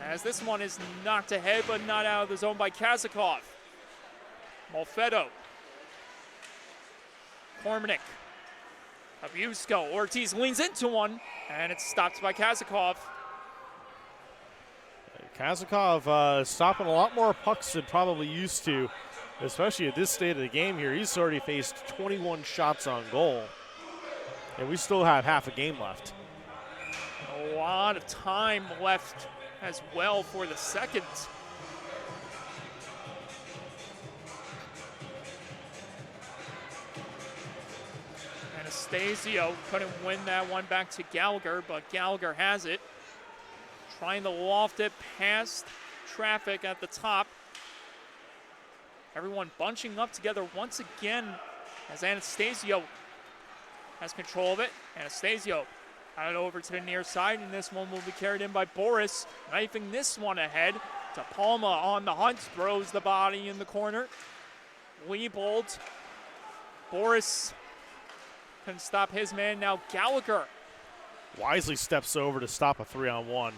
as this one is knocked ahead but not out of the zone by Kazakov. Malfedo. Kormanik. Abusko. Ortiz leans into one and it's stopped by Kazakov. Kazakov stopping a lot more pucks than probably used to, especially at this state of the game here. He's already faced 21 shots on goal, and we still have half a game left. A lot of time left as well for the second. Anastasio couldn't win that one back to Gallagher, but Gallagher has it. Trying to loft it past traffic at the top. Everyone bunching up together once again as Anastasio has control of it. Anastasio out over to the near side, and this one will be carried in by Boris, knifing this one ahead to Palma on the hunt, throws the body in the corner. Liebold. Boris can stop his man. Now Gallagher wisely steps over to stop a 3-on-1.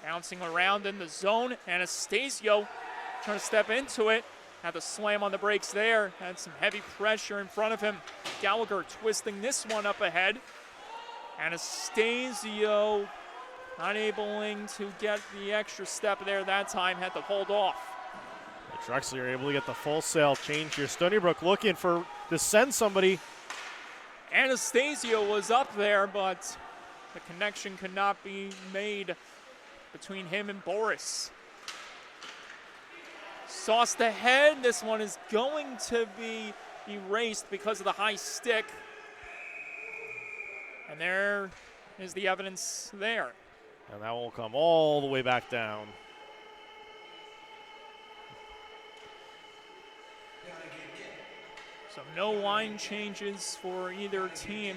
Bouncing around in the zone. Anastasio trying to step into it. Had the slam on the brakes there. Had some heavy pressure in front of him. Gallagher twisting this one up ahead. Anastasio not able to get the extra step there that time. Had to hold off. Drexel are able to get the full sail change here. Stony Brook looking to send somebody. Anastasio was up there, but The connection could not be made between him and Boris. Sauced ahead. This one is going to be erased because of the high stick. And there is the evidence there. And that will come all the way back down. So no line changes for either team.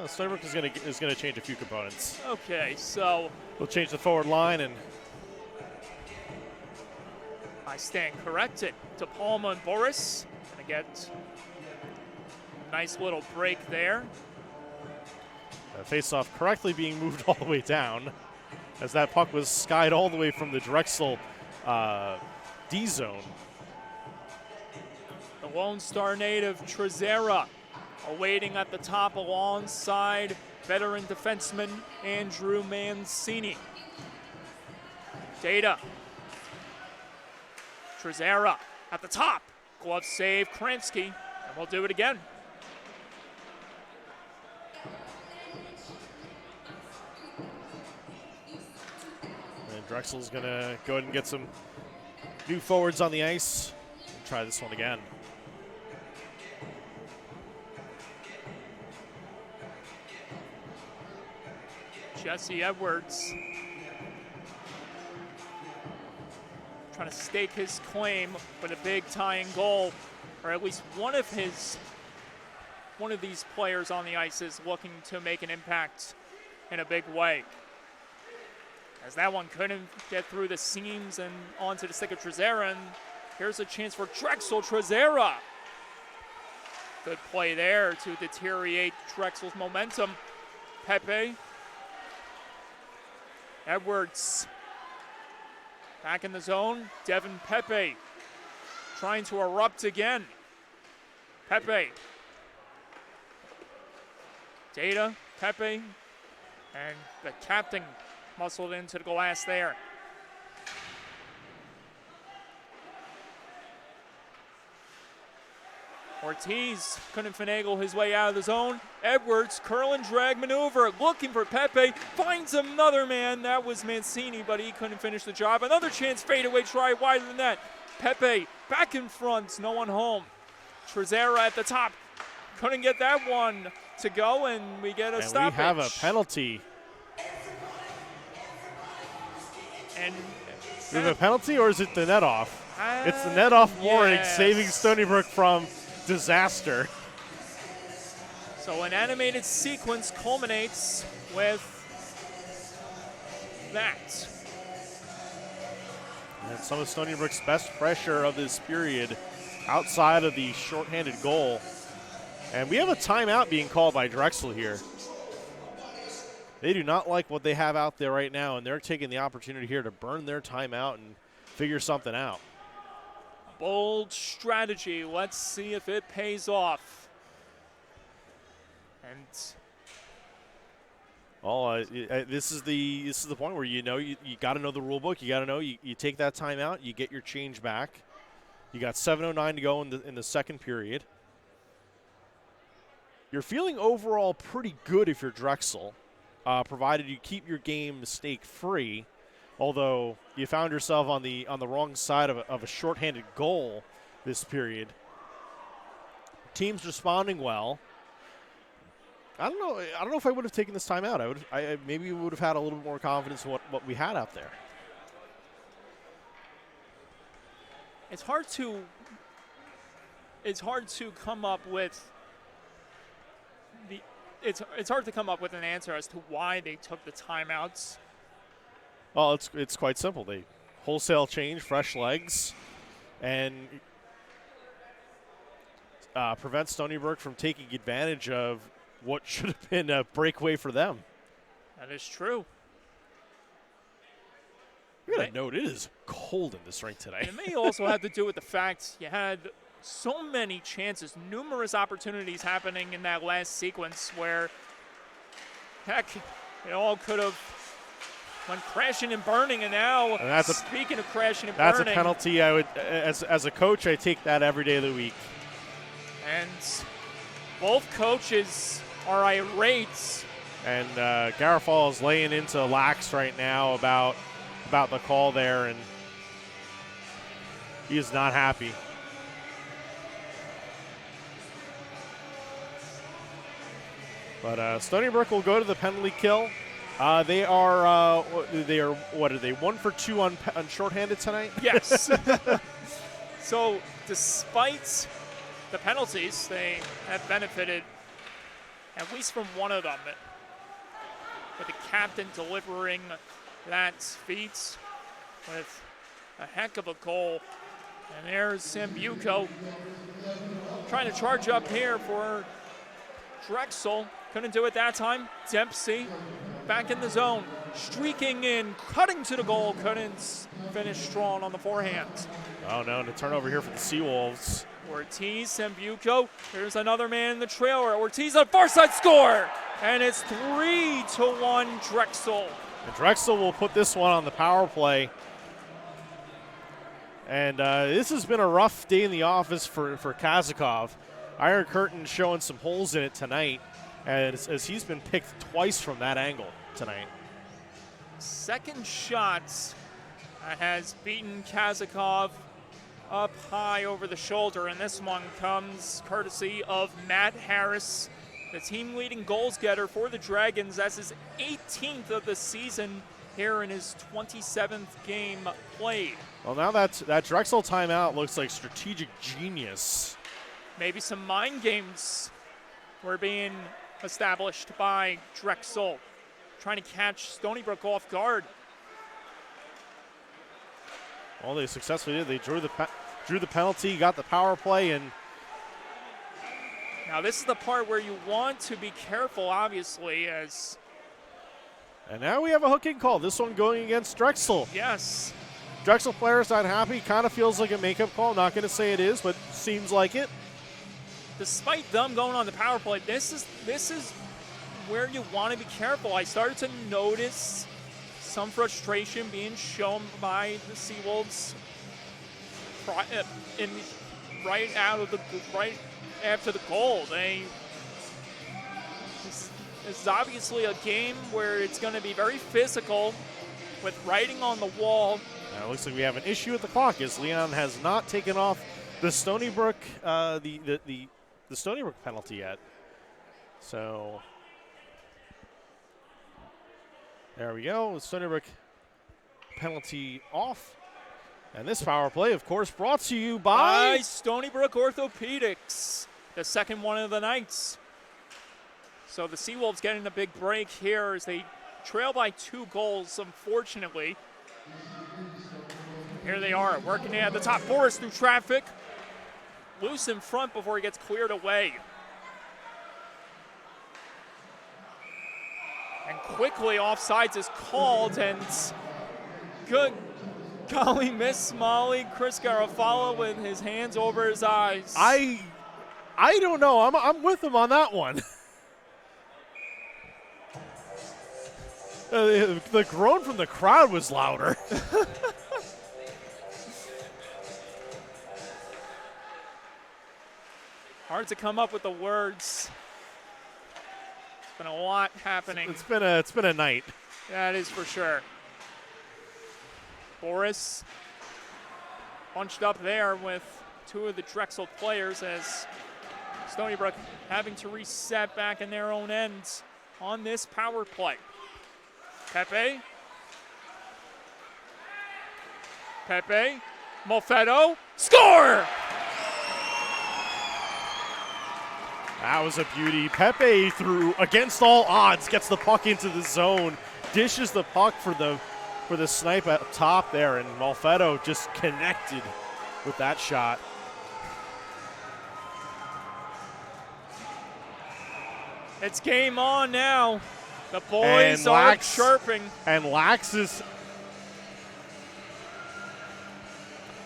Stony Brook is gonna change a few components. Okay, so We'll change the forward line, and I stand corrected. To Palma and Boris. Gonna get a nice little break there. Face-off correctly being moved all the way down, as that puck was skied all the way from the Drexel D zone. The Lone Star native Trezera awaiting at the top alongside veteran defenseman Andrew Mancini. Data. Trezera at the top. Glove save, Kransky, and we'll do it again. And Drexel's going to go ahead and get some new forwards on the ice and try this one again. Jesse Edwards trying to stake his claim with a big tying goal, or at least one of these players on the ice is looking to make an impact in a big way. As that one couldn't get through the seams and onto the stick of Trezera, and here's a chance for Drexel. Trezera. Good play there to deteriorate Drexel's momentum. Pepe. Edwards back in the zone. Devin Pepe trying to erupt again. Pepe. Data, Pepe, and the captain muscled into the glass there. Ortiz couldn't finagle his way out of the zone. Edwards, curl and drag maneuver, looking for Pepe, finds another man. That was Mancini, but he couldn't finish the job. Another chance, fadeaway try wide of the net. Pepe back in front, no one home. Trezera at the top, couldn't get that one to go, and we get a stoppage. We have a penalty. And is it a penalty, or is it the net off? It's the net off warning, yes. Saving Stony Brook from disaster. So an animated sequence culminates with that. And some of Stony Brook's best pressure of this period outside of the shorthanded goal. And we have a timeout being called by Drexel here. They do not like what they have out there right now, and they're taking the opportunity here to burn their timeout and figure something out. Bold strategy. Let's see if it pays off. And this is the point where you got to know the rule book. You got to know you take that timeout, you get your change back. You got 7:09 to go in the second period. You're feeling overall pretty good if you're Drexel, provided you keep your game mistake-free. Although you found yourself on the wrong side of a shorthanded goal this period. Team's responding well. I don't know if I would have taken this time out. Maybe we would have had a little bit more confidence in what we had out there. It's hard to come up with it's hard to come up with an answer as to why they took the timeouts. Well, it's quite simple. They wholesale change, fresh legs, and prevent Stony Brook from taking advantage of what should have been a breakaway for them. That is true. You got to note, it is cold in this rink today. It may also have to do with the fact you had so many chances, numerous opportunities happening in that last sequence where, heck, it all could have went crashing and burning, and now, speaking of crashing and burning. That's a penalty. I would, as a coach, I take that every day of the week. And both coaches are irate And Garofalo is laying into Lax right now about the call there, and he is not happy. But Stony Brook will go to the penalty kill. They are 1 for 2 on shorthanded tonight? Yes. So despite the penalties, they have benefited at least from one of them, with the captain delivering that feat with a heck of a goal. And there's Sambuco trying to charge up here for Drexel. Couldn't do it that time. Dempsey back in the zone, streaking in, cutting to the goal. Couldn't finish strong on the forehand. Oh no, and a turnover here for the Seawolves. Ortiz, Sambuco. Here's another man in the trailer. Ortiz on far side score. And it's 3-1 Drexel. And Drexel will put this one on the power play. And this has been a rough day in the office for Kazakov. Iron Curtain showing some holes in it tonight, as he's been picked twice from that angle tonight. Second shot has beaten Kazakov up high over the shoulder, and this one comes courtesy of Matt Harris, the team leading goals getter for the Dragons. That's his 18th of the season here in his 27th game played. Well, now that Drexel timeout looks like strategic genius. Maybe some mind games were being established by Drexel, trying to catch Stony Brook off guard. Well, they successfully did. They drew the penalty, got the power play, and now this is the part where you want to be careful, obviously, as. And now we have a hooking call. This one going against Drexel. Yes. Drexel players not happy. Kind of feels like a makeup call. Not going to say it is, but seems like it. Despite them going on the power play, this is where you want to be careful. I started to notice some frustration being shown by the Seawolves right after the goal. This is obviously a game where it's going to be very physical, with writing on the wall. Now it looks like we have an issue with the clock, as Leon has not taken off the Stony Brook the Stony Brook penalty yet. So there we go. The Stony Brook penalty off. And this power play, of course, brought to you by Stony Brook Orthopedics, the second one of the night. So the Seawolves getting a big break here as they trail by 2 goals, unfortunately. Here they are, working at the top. Forrest through traffic. Loose in front before he gets cleared away. And quickly offsides is called, and good golly, miss Molly. Chris Garofalo with his hands over his eyes. I don't know. I'm with him on that one. The groan from the crowd was louder. Hard to come up with the words. It's been a lot happening. It's been a night. That is for sure. Boris bunched up there with 2 of the Drexel players, as Stony Brook having to reset back in their own ends on this power play. Pepe. Molfetto. Score! That was a beauty. Pepe, through against all odds, gets the puck into the zone, dishes the puck for the snipe at top there, and Molfetto just connected with that shot. It's game on now. The boys are chirping. And Lax is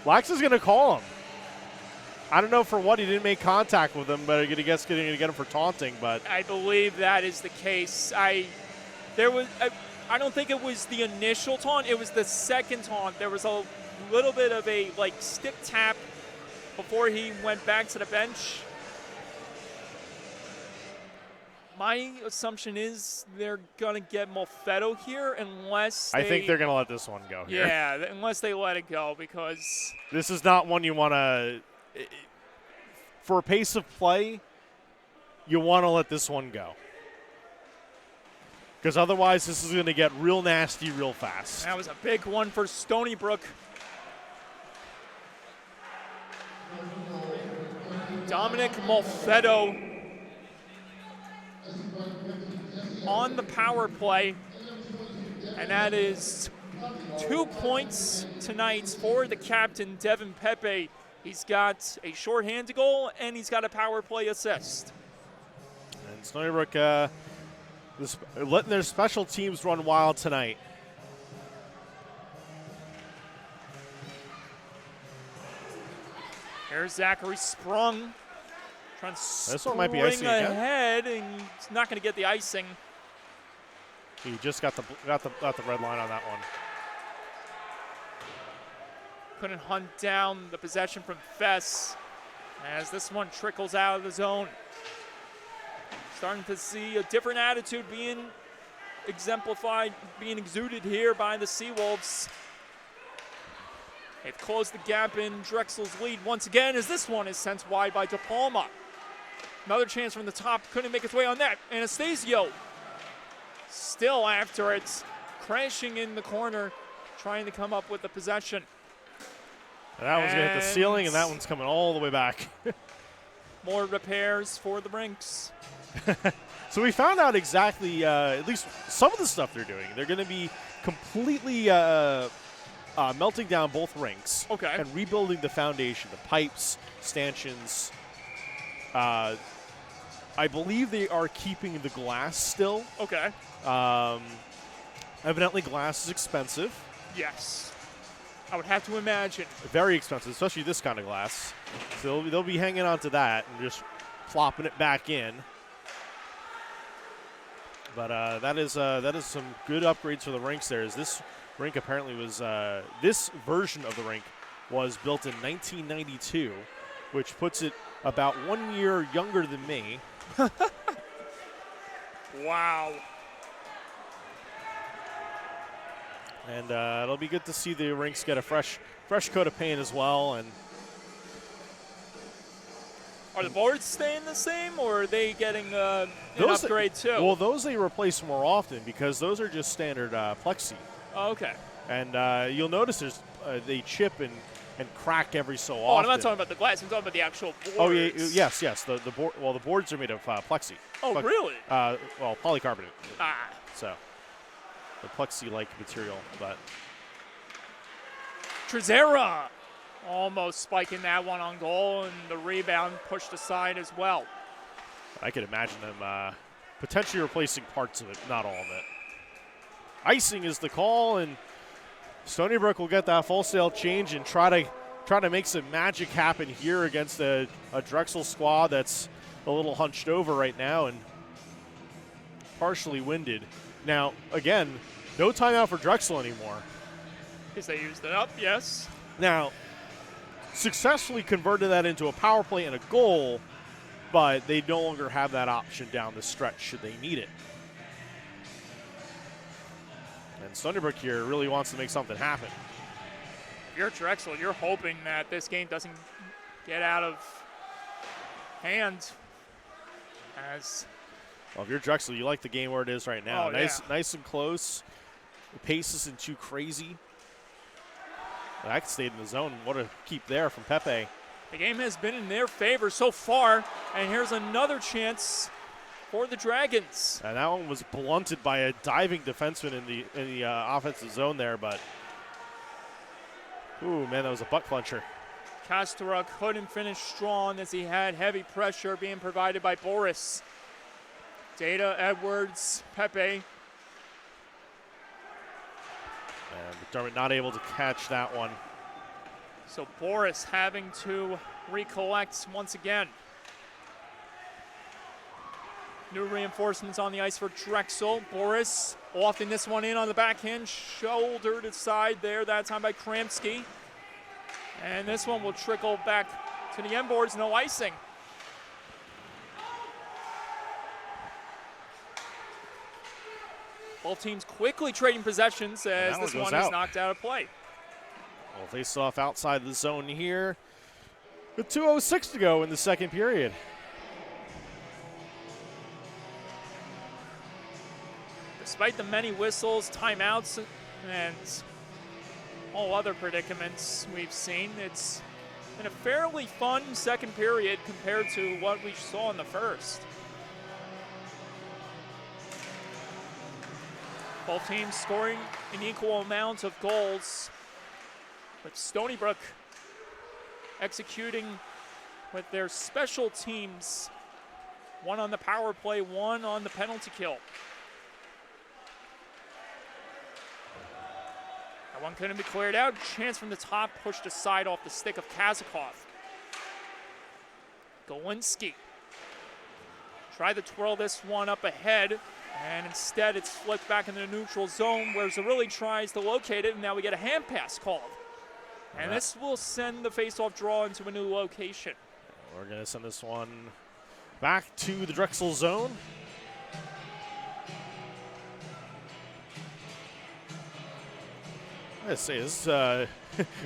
going to call him. I don't know for what. He didn't make contact with him, but I guess going to get him for taunting. But I believe that is the case. I don't think it was the initial taunt. It was the second taunt. There was a little bit of a stick tap before he went back to the bench. My assumption is they're going to get Molfetto here unless I think they're going to let this one go here. Yeah, unless they let it go, because this is not one you want to – for a pace of play, you want to let this one go. Because otherwise this is going to get real nasty real fast. That was a big one for Stony Brook. Dominic Molfetto on the power play, and that is 2 points tonight for the captain, Devin Pepe. He's got a shorthanded goal, and he's got a power play assist. And Stony Brook letting their special teams run wild tonight. Here's Zachary Sprung. Trying to this one might be icing ahead, and he's not going to get the icing. He just got the red line on that one. Couldn't hunt down the possession from Fess as this one trickles out of the zone. Starting to see a different attitude being exemplified, being exuded here by the Seawolves. They've closed the gap in Drexel's lead once again as this one is sent wide by De Palma. Another chance from the top, couldn't make its way on that. Anastasio still after it, crashing in the corner, trying to come up with the possession. And that one's going to hit the ceiling, and that one's coming all the way back. More repairs for the rinks. So we found out exactly, at least some of the stuff they're doing. They're going to be completely melting down both rinks. Okay. And rebuilding the foundation, the pipes, stanchions. I believe they are keeping the glass still. Okay. Evidently, glass is expensive. Yes. I would have to imagine. Very expensive, especially this kind of glass. So they'll be hanging on to that and just plopping it back in. But that is some good upgrades for the rinks there. As this rink apparently was this version of the rink was built in 1992, which puts it about 1 year younger than me. Wow. And it'll be good to see the rinks get a fresh coat of paint as well. And are the boards staying the same, or are they getting an upgrade too? Well, those they replace more often because those are just standard plexi. Oh, okay. And you'll notice they chip and crack every so often. Oh, I'm not talking about the glass. I'm talking about the actual boards. Oh, yeah, yes. The board. Well, the boards are made of plexi. Oh, really? Well, polycarbonate. Ah. So the plexi-like material, but Trezera almost spiking that one on goal, and the rebound pushed aside as well. I could imagine them potentially replacing parts of it, not all of it. Icing is the call, and Stony Brook will get that full sail change and try to make some magic happen here against a Drexel squad that's a little hunched over right now and partially winded. Now, again, no timeout for Drexel anymore. Because they used it up, yes. Now, successfully converted that into a power play and a goal, but they no longer have that option down the stretch should they need it. And Stony Brook here really wants to make something happen. If you're Drexel, you're hoping that this game doesn't get out of hand. Well, if you're Drexel, you like the game where it is right now. Oh, nice and close. The pace isn't too crazy. That stayed in the zone. What a keep there from Pepe. The game has been in their favor so far, and here's another chance for the Dragons. And that one was blunted by a diving defenseman in the offensive zone there, but ooh, man, that was a butt clencher. Kastora couldn't finish strong as he had heavy pressure being provided by Boris. Data, Edwards, Pepe. And McDermott not able to catch that one. So Boris having to recollect once again. New reinforcements on the ice for Drexel. Boris lofting this one in on the backhand, shouldered aside there, that time by Kramsky. And this one will trickle back to the end boards, no icing. Both teams quickly trading possessions as this one is knocked out of play. Well, face off outside the zone here with 2:06 to go in the second period. Despite the many whistles, timeouts, and all other predicaments we've seen, it's been a fairly fun second period compared to what we saw in the first. Both teams scoring an equal amount of goals, with Stony Brook executing with their special teams, one on the power play, one on the penalty kill. That one couldn't be cleared out. Chance from the top, pushed aside off the stick of Kazakov. Galinsky tried to twirl this one up ahead, and instead it's flipped back into the neutral zone where Zerilli tries to locate it, and now we get a hand pass called. And this will send the faceoff draw into a new location. We're going to send this one back to the Drexel zone. I say this,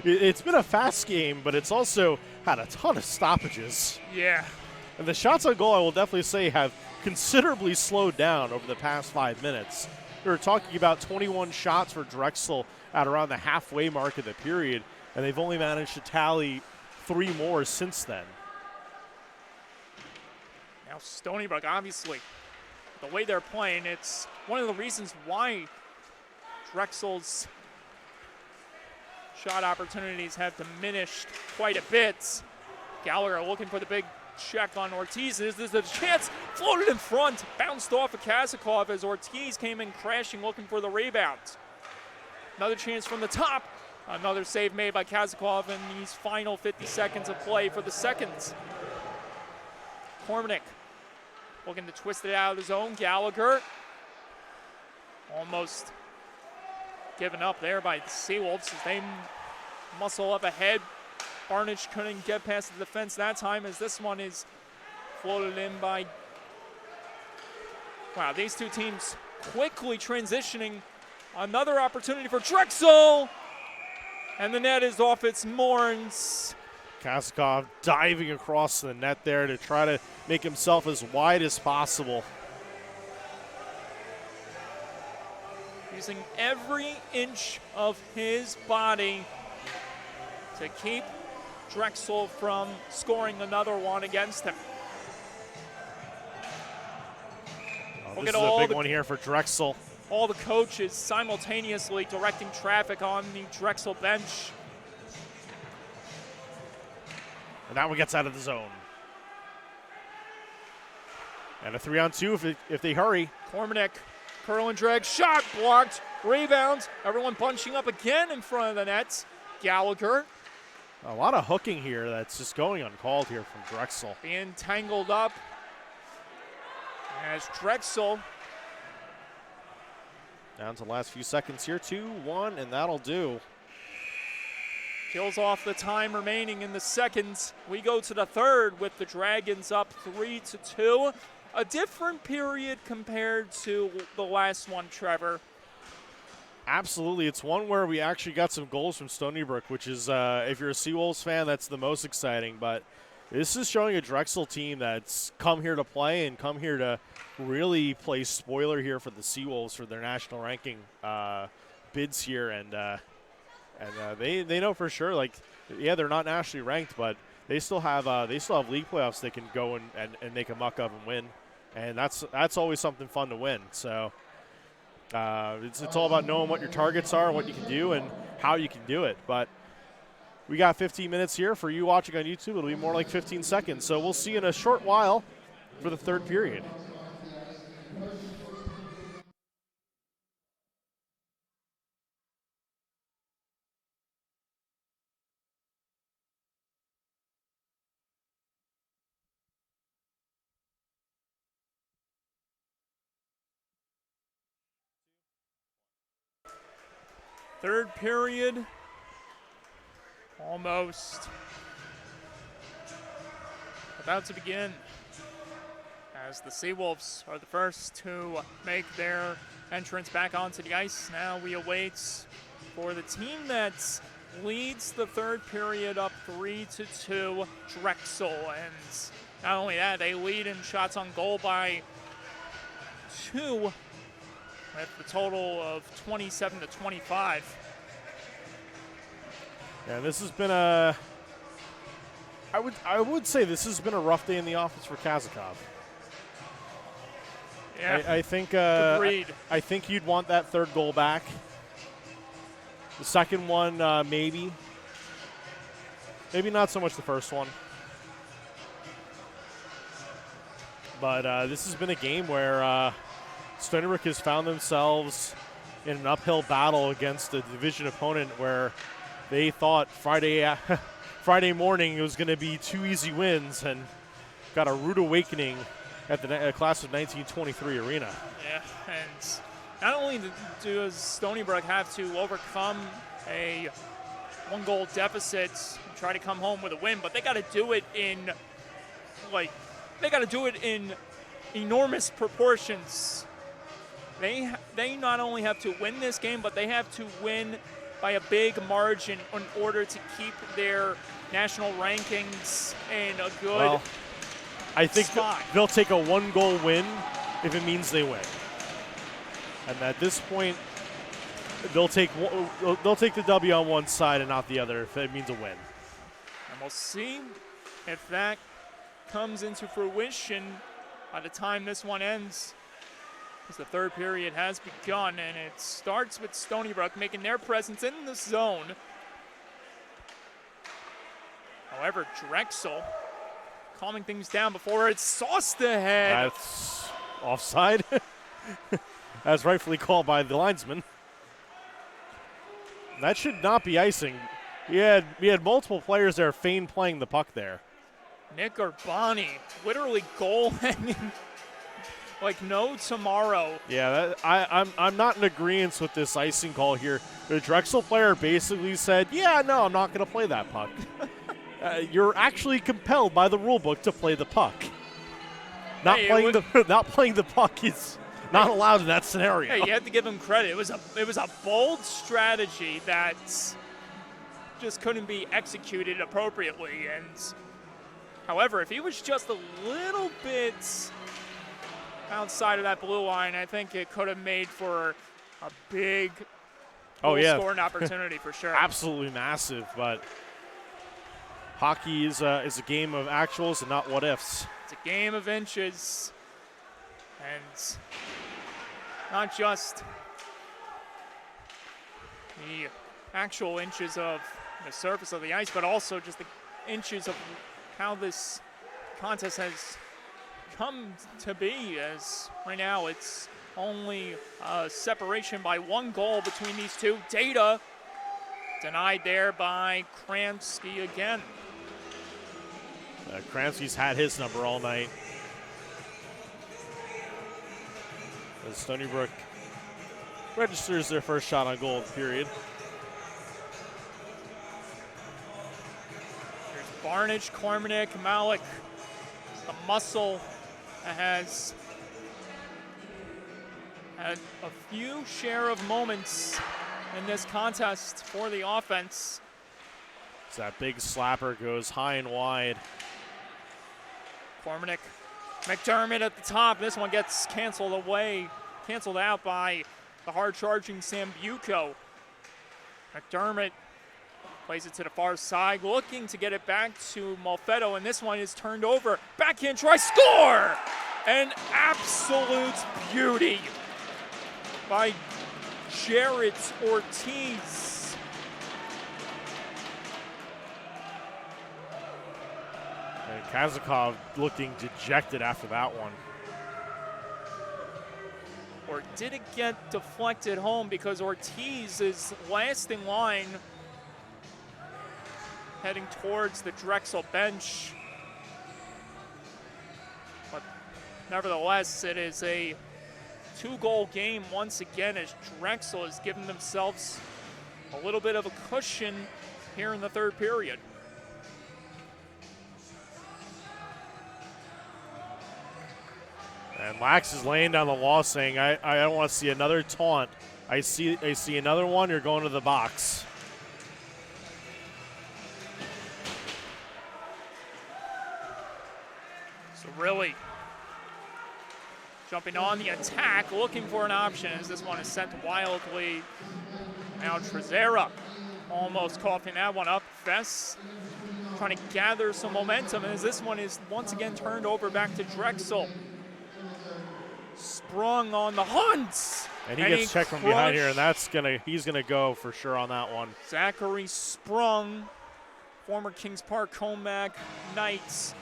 it's been a fast game, but it's also had a ton of stoppages. Yeah. And the shots on goal, I will definitely say, have considerably slowed down over the past 5 minutes. We were talking about 21 shots for Drexel at around the halfway mark of the period, and they've only managed to tally 3 more since then. Now Stony Brook, obviously, the way they're playing, it's one of the reasons why Drexel's shot opportunities have diminished quite a bit. Gallagher looking for the big check on Ortiz. This is a chance, floated in front, bounced off of Kazakov as Ortiz came in crashing looking for the rebound. Another chance from the top. Another save made by Kazakov in these final 50 seconds of play for the second. Kormanek looking to twist it out of his own. Gallagher almost given up there by the Seawolves as they muscle up ahead. Barnage couldn't get past the defense that time as this one is floated in by... Wow, these two teams quickly transitioning. Another opportunity for Drexel! And the net is off its moorings. Kazakov diving across the net there to try to make himself as wide as possible. Using every inch of his body to keep Drexel from scoring another one against him. Oh, this is a big one here for Drexel. All the coaches simultaneously directing traffic on the Drexel bench. And that one gets out of the zone. And a 3-on-2 if they hurry. Kormanek, curl and drag, shot blocked, rebounds. Everyone bunching up again in front of the nets. Gallagher. A lot of hooking here that's just going uncalled here from Drexel. Being tangled up as Drexel. Down to the last few seconds here, 2-1, and that'll do. Kills off the time remaining in the seconds. We go to the third with the Dragons up 3-2. A different period compared to the last one, Trevor. Absolutely. It's one where we actually got some goals from Stony Brook, which is, if you're a Seawolves fan, that's the most exciting. But this is showing a Drexel team that's come here to play and come here to really play spoiler here for the Seawolves for their national ranking bids here. And they know for sure, like, yeah, they're not nationally ranked, but they still have league playoffs they can go and make a muck of and win. And that's always something fun to win. So it's all about knowing what your targets are, what you can do, and how you can do it. But we got 15 minutes here. For you watching on YouTube, it'll be more like 15 seconds. So we'll see you in a short while for the third period. Third period, almost about to begin. as the Seawolves are the first to make their entrance back onto the ice. Now we await for the team that leads the third period up 3-2, Drexel. And not only that, they lead in shots on goal by 2 with a total of 27-25. Yeah, this has been I would say this has been a rough day in the office for Kazakov. Yeah, I think agreed. I think you'd want that third goal back. The second one, maybe not so much the first one. But this has been a game where Stony Brook has found themselves in an uphill battle against a division opponent where they thought Friday morning it was going to be 2 easy wins, and got a rude awakening at the class of 1923 arena. Yeah, and not only does Stony Brook have to overcome a 1-goal deficit and try to come home with a win, but they got to do it in enormous proportions. They not only have to win this game, but they have to win by a big margin in order to keep their national rankings in a good I think spot. They'll take a 1-goal win if it means they win. And at this point, they'll take the W on one side and not the other if it means a win. And we'll see if that comes into fruition by the time this one ends, as the third period has begun, and it starts with Stony Brook making their presence in the zone. However, Drexel calming things down before it's sauced ahead. That's offside. That's rightfully called by the linesman. That should not be icing. We had multiple players there feign playing the puck there. Nick Urbani literally goaltending like no tomorrow. Yeah, I'm not in agreement with this icing call here. The Drexel player basically said, "Yeah, no, I'm not going to play that puck." You're actually compelled by the rule book to play the puck. Not playing the puck is not allowed in that scenario. Hey, you have to give him credit. It was a bold strategy that just couldn't be executed appropriately. And however, if he was just a little bit outside of that blue line, I think it could have made for a big scoring opportunity for sure. Absolutely massive, but hockey is a game of actuals and not what ifs. It's a game of inches, and not just the actual inches of the surface of the ice, but also just the inches of how this contest has come to be, as right now it's only a separation by 1 goal between these two. Data denied there by Kransky again. Kransky's had his number all night. As Stony Brook registers their first shot on goal of the period. There's Barnage, Kormanek, Malik, the muscle that has had a few share of moments in this contest for the offense. So that big slapper goes high and wide. Kormanek, McDermott at the top. This one gets canceled out by the hard-charging Sambuco. McDermott plays it to the far side, looking to get it back to Malfetto, and this one is turned over. Backhand try, score! An absolute beauty by Jarrett Ortiz. And Kazakov looking dejected after that one. Or did it get deflected home, because Ortiz is last in line heading towards the Drexel bench. But nevertheless, it is a 2-goal game once again, as Drexel has given themselves a little bit of a cushion here in the third period. And Lax is laying down the law, saying, I don't want to see another taunt. I see another one, you're going to the box. So really jumping on the attack, looking for an option as this one is sent wildly. Now Trezera almost coughing that one up. Fess trying to gather some momentum as this one is once again turned over back to Drexel. Sprung on the hunt. And he gets checked from behind here, and he's gonna go for sure on that one. Zachary Sprung, former Kings Park Comac Knights.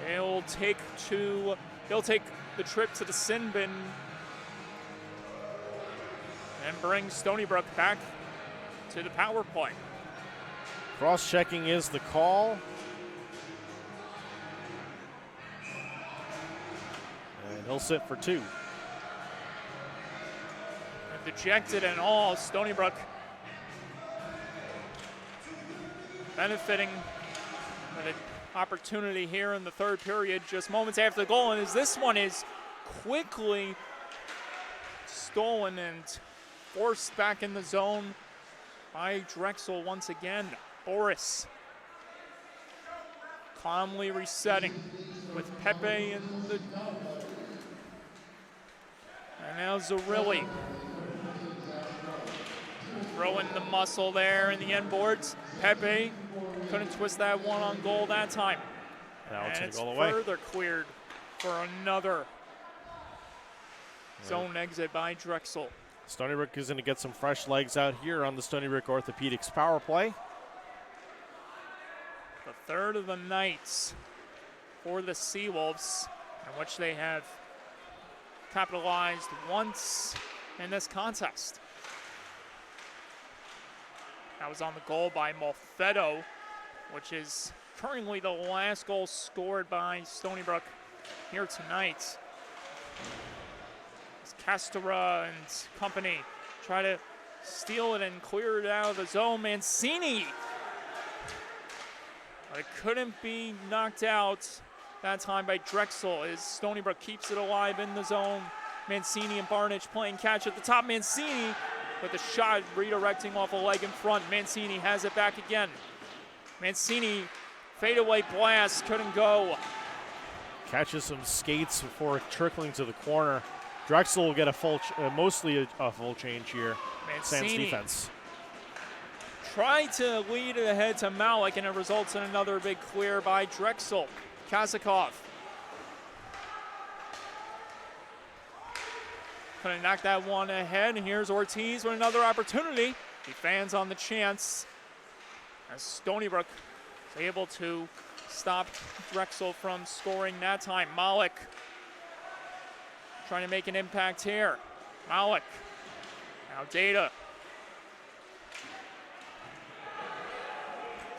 He'll take the trip to the sin bin and bring Stony Brook back to the power play. Cross-checking is the call. And he'll sit for 2. And dejected and all, Stony Brook benefiting from an opportunity here in the third period, just moments after the goal, and as this one is quickly stolen and forced back in the zone by Drexel once again. Boris calmly resetting with Pepe and now Zarilli throwing the muscle there in the end boards. Pepe couldn't twist that one on goal that time. And it's goal away. Further cleared for another zone exit by Drexel. Stony Brook is going to get some fresh legs out here on the Stony Brook Orthopedics power play. The third of the nights for the Seawolves, in which they have capitalized once in this contest. That was on the goal by Molfetto, which is currently the last goal scored by Stony Brook here tonight. As Castora and company try to steal it and clear it out of the zone. Mancini, but it couldn't be knocked out that time by Drexel as Stony Brook keeps it alive in the zone. Mancini and Barnage playing catch at the top. Mancini with the shot redirecting off a leg in front. Mancini has it back again. Mancini, fadeaway blast, couldn't go. Catches some skates before trickling to the corner. Drexel will get mostly a full change here. Sans defense. Tried to lead it ahead to Malik, and it results in another big clear by Drexel. Kazakov couldn't knock that one ahead. And here's Ortiz with another opportunity. He fans on the chance as Stony Brook is able to stop Drexel from scoring that time. Malik trying to make an impact here. Malik, now Data.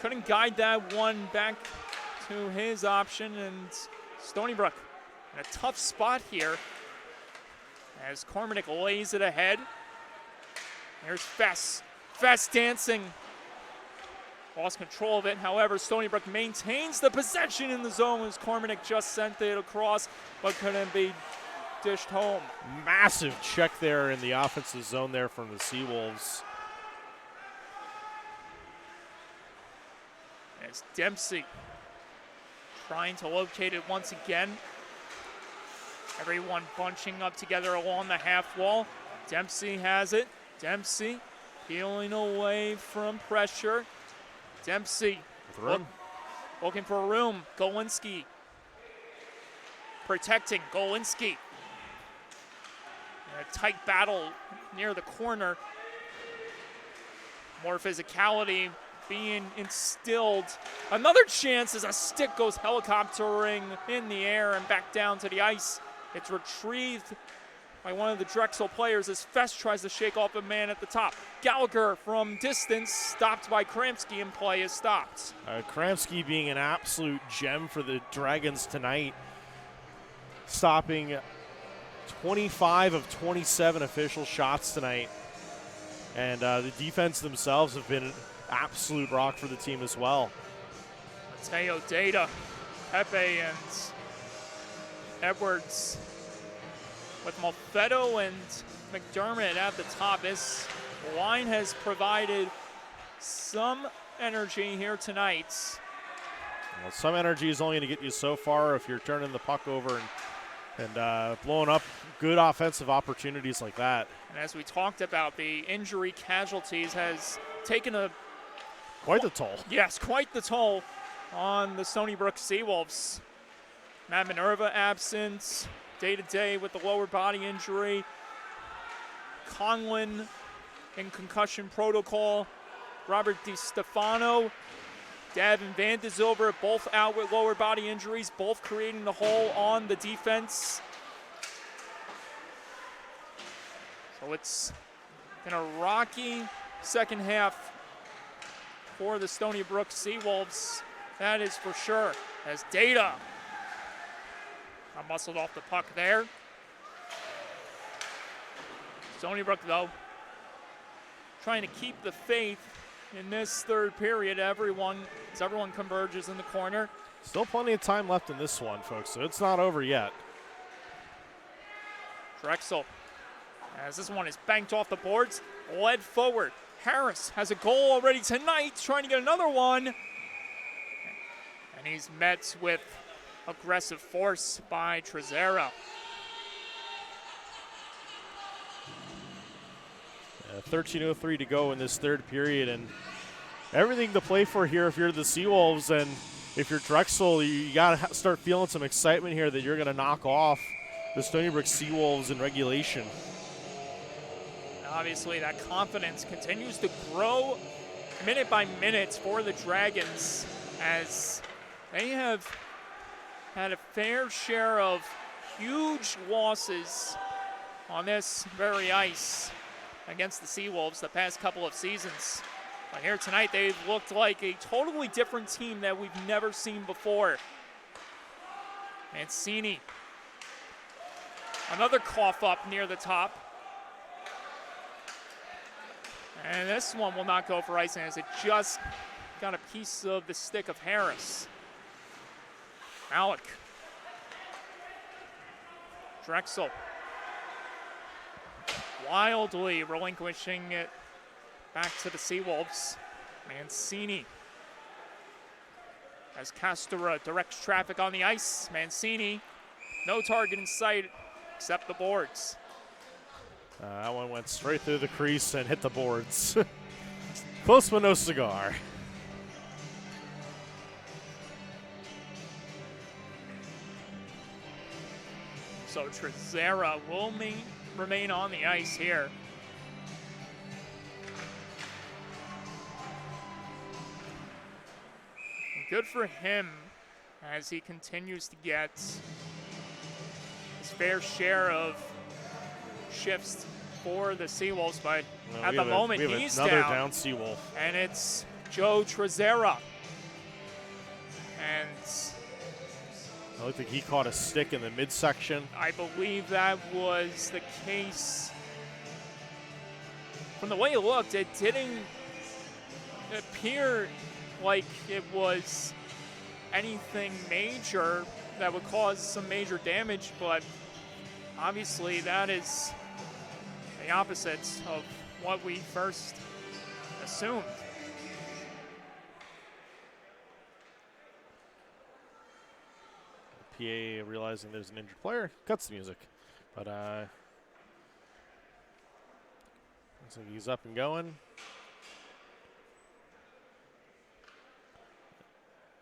Couldn't guide that one back to his option, and Stony Brook in a tough spot here as Cormanick lays it ahead. Here's Fess. Fess dancing. Lost control of it. However, Stony Brook maintains the possession in the zone as Cormanick just sent it across, but couldn't be dished home. Massive check there in the offensive zone there from the Seawolves. As Dempsey trying to locate it once again. Everyone bunching up together along the half wall. Dempsey has it. Dempsey peeling away from pressure. Dempsey looking for room. Golinski protecting Golinski. In a tight battle near the corner. More physicality being instilled. Another chance as a stick goes helicoptering in the air and back down to the ice. It's retrieved by one of the Drexel players as Fest tries to shake off a man at the top. Gallagher from distance, stopped by Kramsky, and play is stopped. Kramsky being an absolute gem for the Dragons tonight, stopping 25 of 27 official shots tonight. And the defense themselves have been an absolute rock for the team as well. Mateo Data, Pepe, and Edwards with Malfetto and McDermott at the top. This line has provided some energy here tonight. Well, some energy is only going to get you so far if you're turning the puck over and blowing up good offensive opportunities like that. And as we talked about, the injury casualties has taken quite the toll. Yes, quite the toll on the Stony Brook Seawolves. Matt Minerva absent day-to-day with the lower body injury. Conlon in concussion protocol. Robert DiStefano, Davin Van de Zilver, both out with lower body injuries, both creating the hole on the defense. So it's been a rocky second half for the Stony Brook Seawolves. That is for sure. As Data muscled off the puck there. Stony Brook, though, trying to keep the faith in this third period. Everyone converges in the corner. Still plenty of time left in this one, folks, so it's not over yet. Drexel, as this one is banked off the boards, led forward. Harris has a goal already tonight, trying to get another one. And he's met with aggressive force by Trezera. 13:03 to go in this third period, and everything to play for here if you're the Seawolves, and if you're Drexel, you got to start feeling some excitement here that you're going to knock off the Stony Brook Seawolves in regulation. Obviously, that confidence continues to grow minute by minute for the Dragons, as they have had a fair share of huge losses on this very ice against the Seawolves the past couple of seasons. But here tonight, they've looked like a totally different team that we've never seen before. Mancini, another cough up near the top. And this one will not go for icing as it just got a piece of the stick of Harris. Alec. Drexel. Wildly relinquishing it back to the Seawolves. Mancini. As Castora directs traffic on the ice. Mancini, no target in sight except the boards. That one went straight through the crease and hit the boards. Close but no cigar. So Trezera will remain on the ice here. Good for him as he continues to get his fair share of shifts for the Seawolves, but at the moment he's another down Seawolf. And it's Joe Trezera. And I looked like he caught a stick in the midsection. I believe that was the case. From the way it looked, it didn't appear like it was anything major that would cause some major damage, but obviously that is the opposite of what we first assumed. PA realizing there's an injured player, cuts the music. But looks like he's up and going.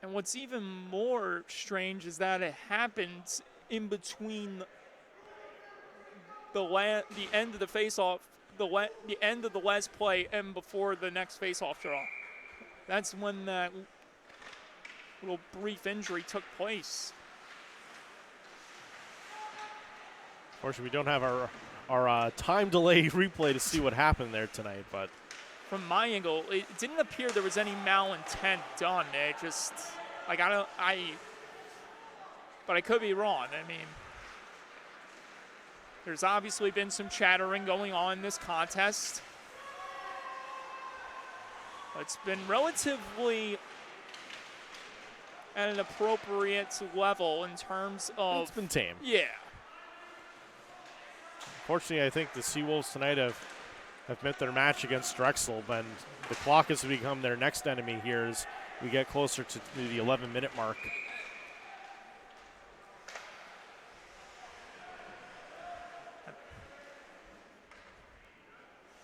And what's even more strange is that it happened in between the end of the face-off, the end of the last play, and before the next face-off draw. That's when that little brief injury took place. Unfortunately, we don't have our time delay replay to see what happened there tonight, but from my angle, it didn't appear there was any malintent done. It just, like, but I could be wrong. I mean, there's obviously been some chattering going on in this contest. It's been relatively at an appropriate level in terms of... It's been tame. Yeah. Unfortunately, I think the Seawolves tonight have met their match against Drexel, and the clock has become their next enemy here as we get closer to the 11-minute mark.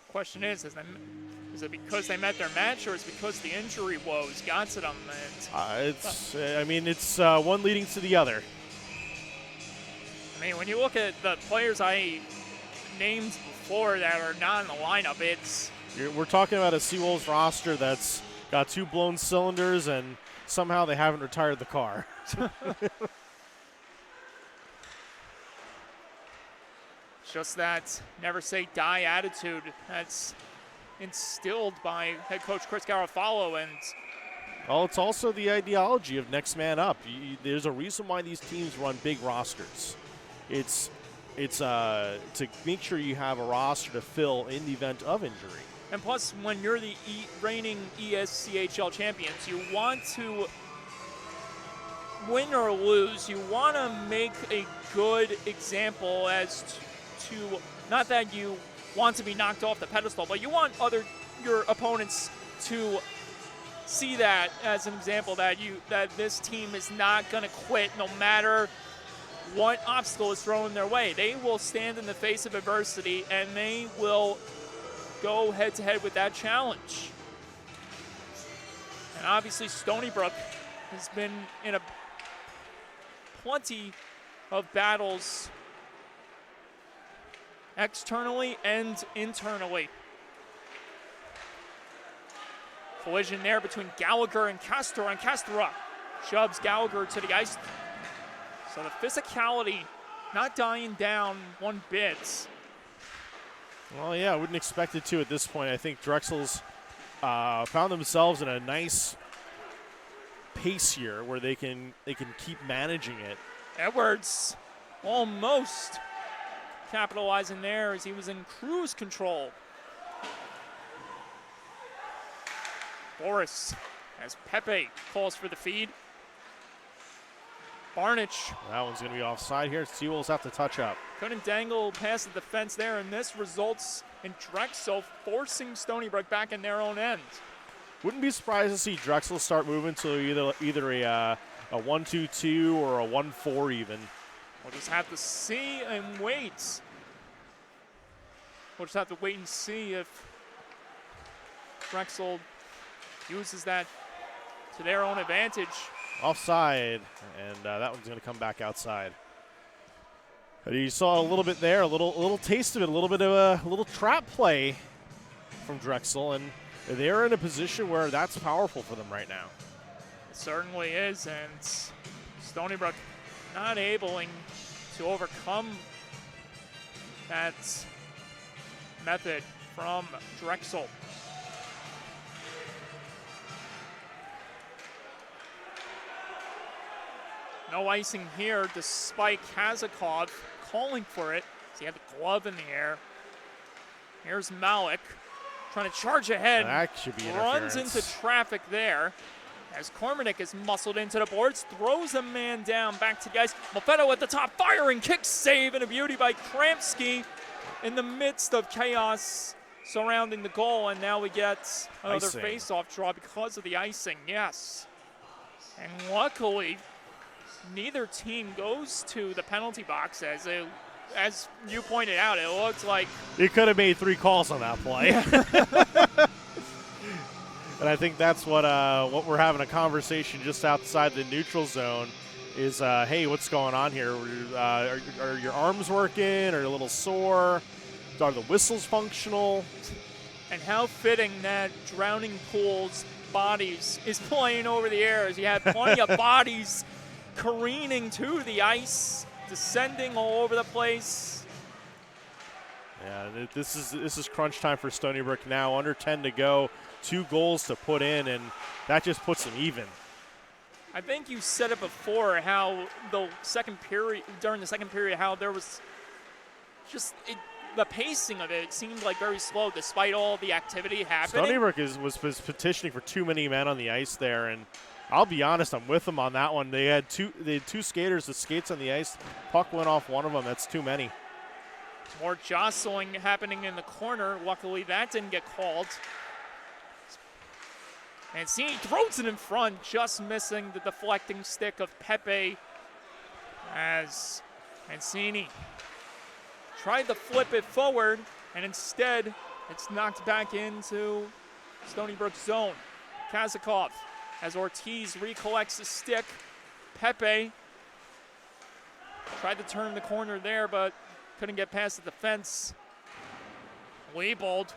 Question is it because they met their match, or is it because the injury woes got to them? It's one leading to the other. I mean, when you look at the players I named before that are not in the lineup, we're talking about a Seawolves roster that's got 2 blown cylinders, and somehow they haven't retired the car. Just that never say die attitude that's instilled by head coach Chris Garofalo. And well, it's also the ideology of next man up. There's a reason why these teams run big rosters. It's to make sure you have a roster to fill in the event of injury. And plus, when you're the reigning ESCHL champions, you want to win or lose. You want to make a good example as to not that you want to be knocked off the pedestal, but you want your opponents to see that as an example that this team is not going to quit no matter what obstacle is thrown their way. They will stand in the face of adversity, and they will go head-to-head with that challenge. And obviously Stony Brook has been in plenty of battles externally and internally. Collision there between Gallagher and Castor, and Castor shoves Gallagher to the ice. So the physicality not dying down one bit. Well, yeah, I wouldn't expect it to at this point. I think Drexel's found themselves in a nice pace here where they can keep managing it. Edwards almost capitalizing there as he was in cruise control. Boris as Pepe calls for the feed. Barnich. That one's going to be offside here. Seawolves have to touch up. Couldn't dangle past the defense there, and this results in Drexel forcing Stony Brook back in their own end. Wouldn't be surprised to see Drexel start moving to either a 1-2-2 or a 1-4 even. We'll just have to see and wait. We'll just have to wait and see if Drexel uses that to their own advantage. Offside, and that one's going to come back outside. You saw a little bit there, a little taste of it, a little bit of a little trap play from Drexel, and they're in a position where that's powerful for them right now. It certainly is, and Stony Brook not able to overcome that method from Drexel. No icing here despite Kazakov calling for it. So he had the glove in the air. Here's Malik trying to charge ahead. That should be runs interference. into traffic there as Kormanek is muscled into the boards, throws a man down back to the ice. Malfetto at the top, firing, kick save, and a beauty by Kramsky in the midst of chaos surrounding the goal. And now we get another face-off draw because of the icing, yes. And luckily, neither team goes to the penalty box as you pointed out. It looks like you could have made 3 calls on that play. And I think that's what we're having a conversation just outside the neutral zone is, hey, what's going on here? Are your arms working? Are you a little sore? Are the whistles functional? And how fitting that Drowning Pool's bodies is playing over the air as you have plenty of bodies careening to the ice, descending all over the place. Yeah, this is crunch time for Stony Brook now. Under 10 to go, 2 goals to put in, and that just puts them even. I think you said it before how during the second period, how there was just the pacing of it seemed like very slow despite all the activity happening. Stony Brook was petitioning for too many men on the ice there, and I'll be honest, I'm with them on that one. They had two skaters, the skates on the ice. Puck went off one of them. That's too many. More jostling happening in the corner. Luckily, that didn't get called. Mancini throws it in front, just missing the deflecting stick of Pepe as Mancini tried to flip it forward, and instead it's knocked back into Stony Brook zone. Kazakov, as Ortiz recollects the stick. Pepe tried to turn the corner there, but couldn't get past the defense. Leibold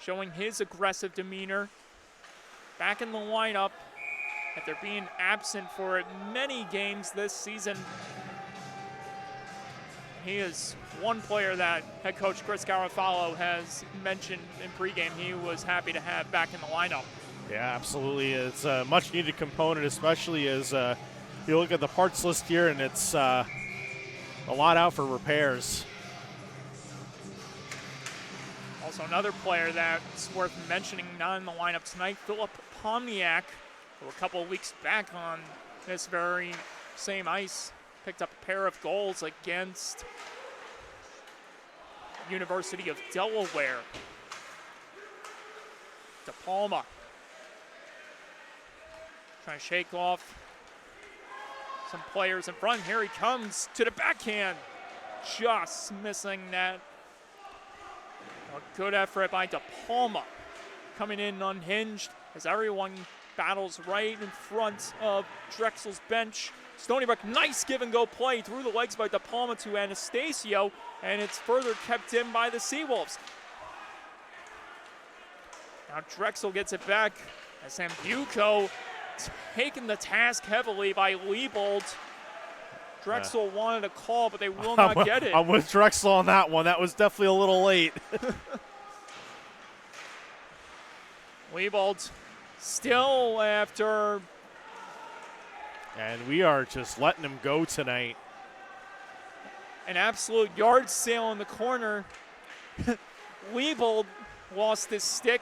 showing his aggressive demeanor. Back in the lineup after being absent for many games this season. He is one player that head coach Chris Garofalo has mentioned in pregame he was happy to have back in the lineup. Yeah, absolutely. It's a much-needed component, especially as you look at the parts list here, and it's a lot out for repairs. Also, another player that's worth mentioning, not in the lineup tonight, Philip Pomniak, who a couple of weeks back on this very same ice picked up a pair of goals against University of Delaware. De Palma trying to shake off some players in front. Here he comes to the backhand. Just missing that. A good effort by De Palma. Coming in unhinged as everyone battles right in front of Drexel's bench. Stony Brook, nice give-and-go play through the legs by De Palma to Anastasio, and it's further kept in by the Seawolves. Now Drexel gets it back as Sambuco taken the task heavily by Leibold. Drexel wanted a call, but they will not get it. I'm with Drexel on that one. That was definitely a little late. Leibold still after. And we are just letting him go tonight. An absolute yard sale in the corner. Leibold lost his stick.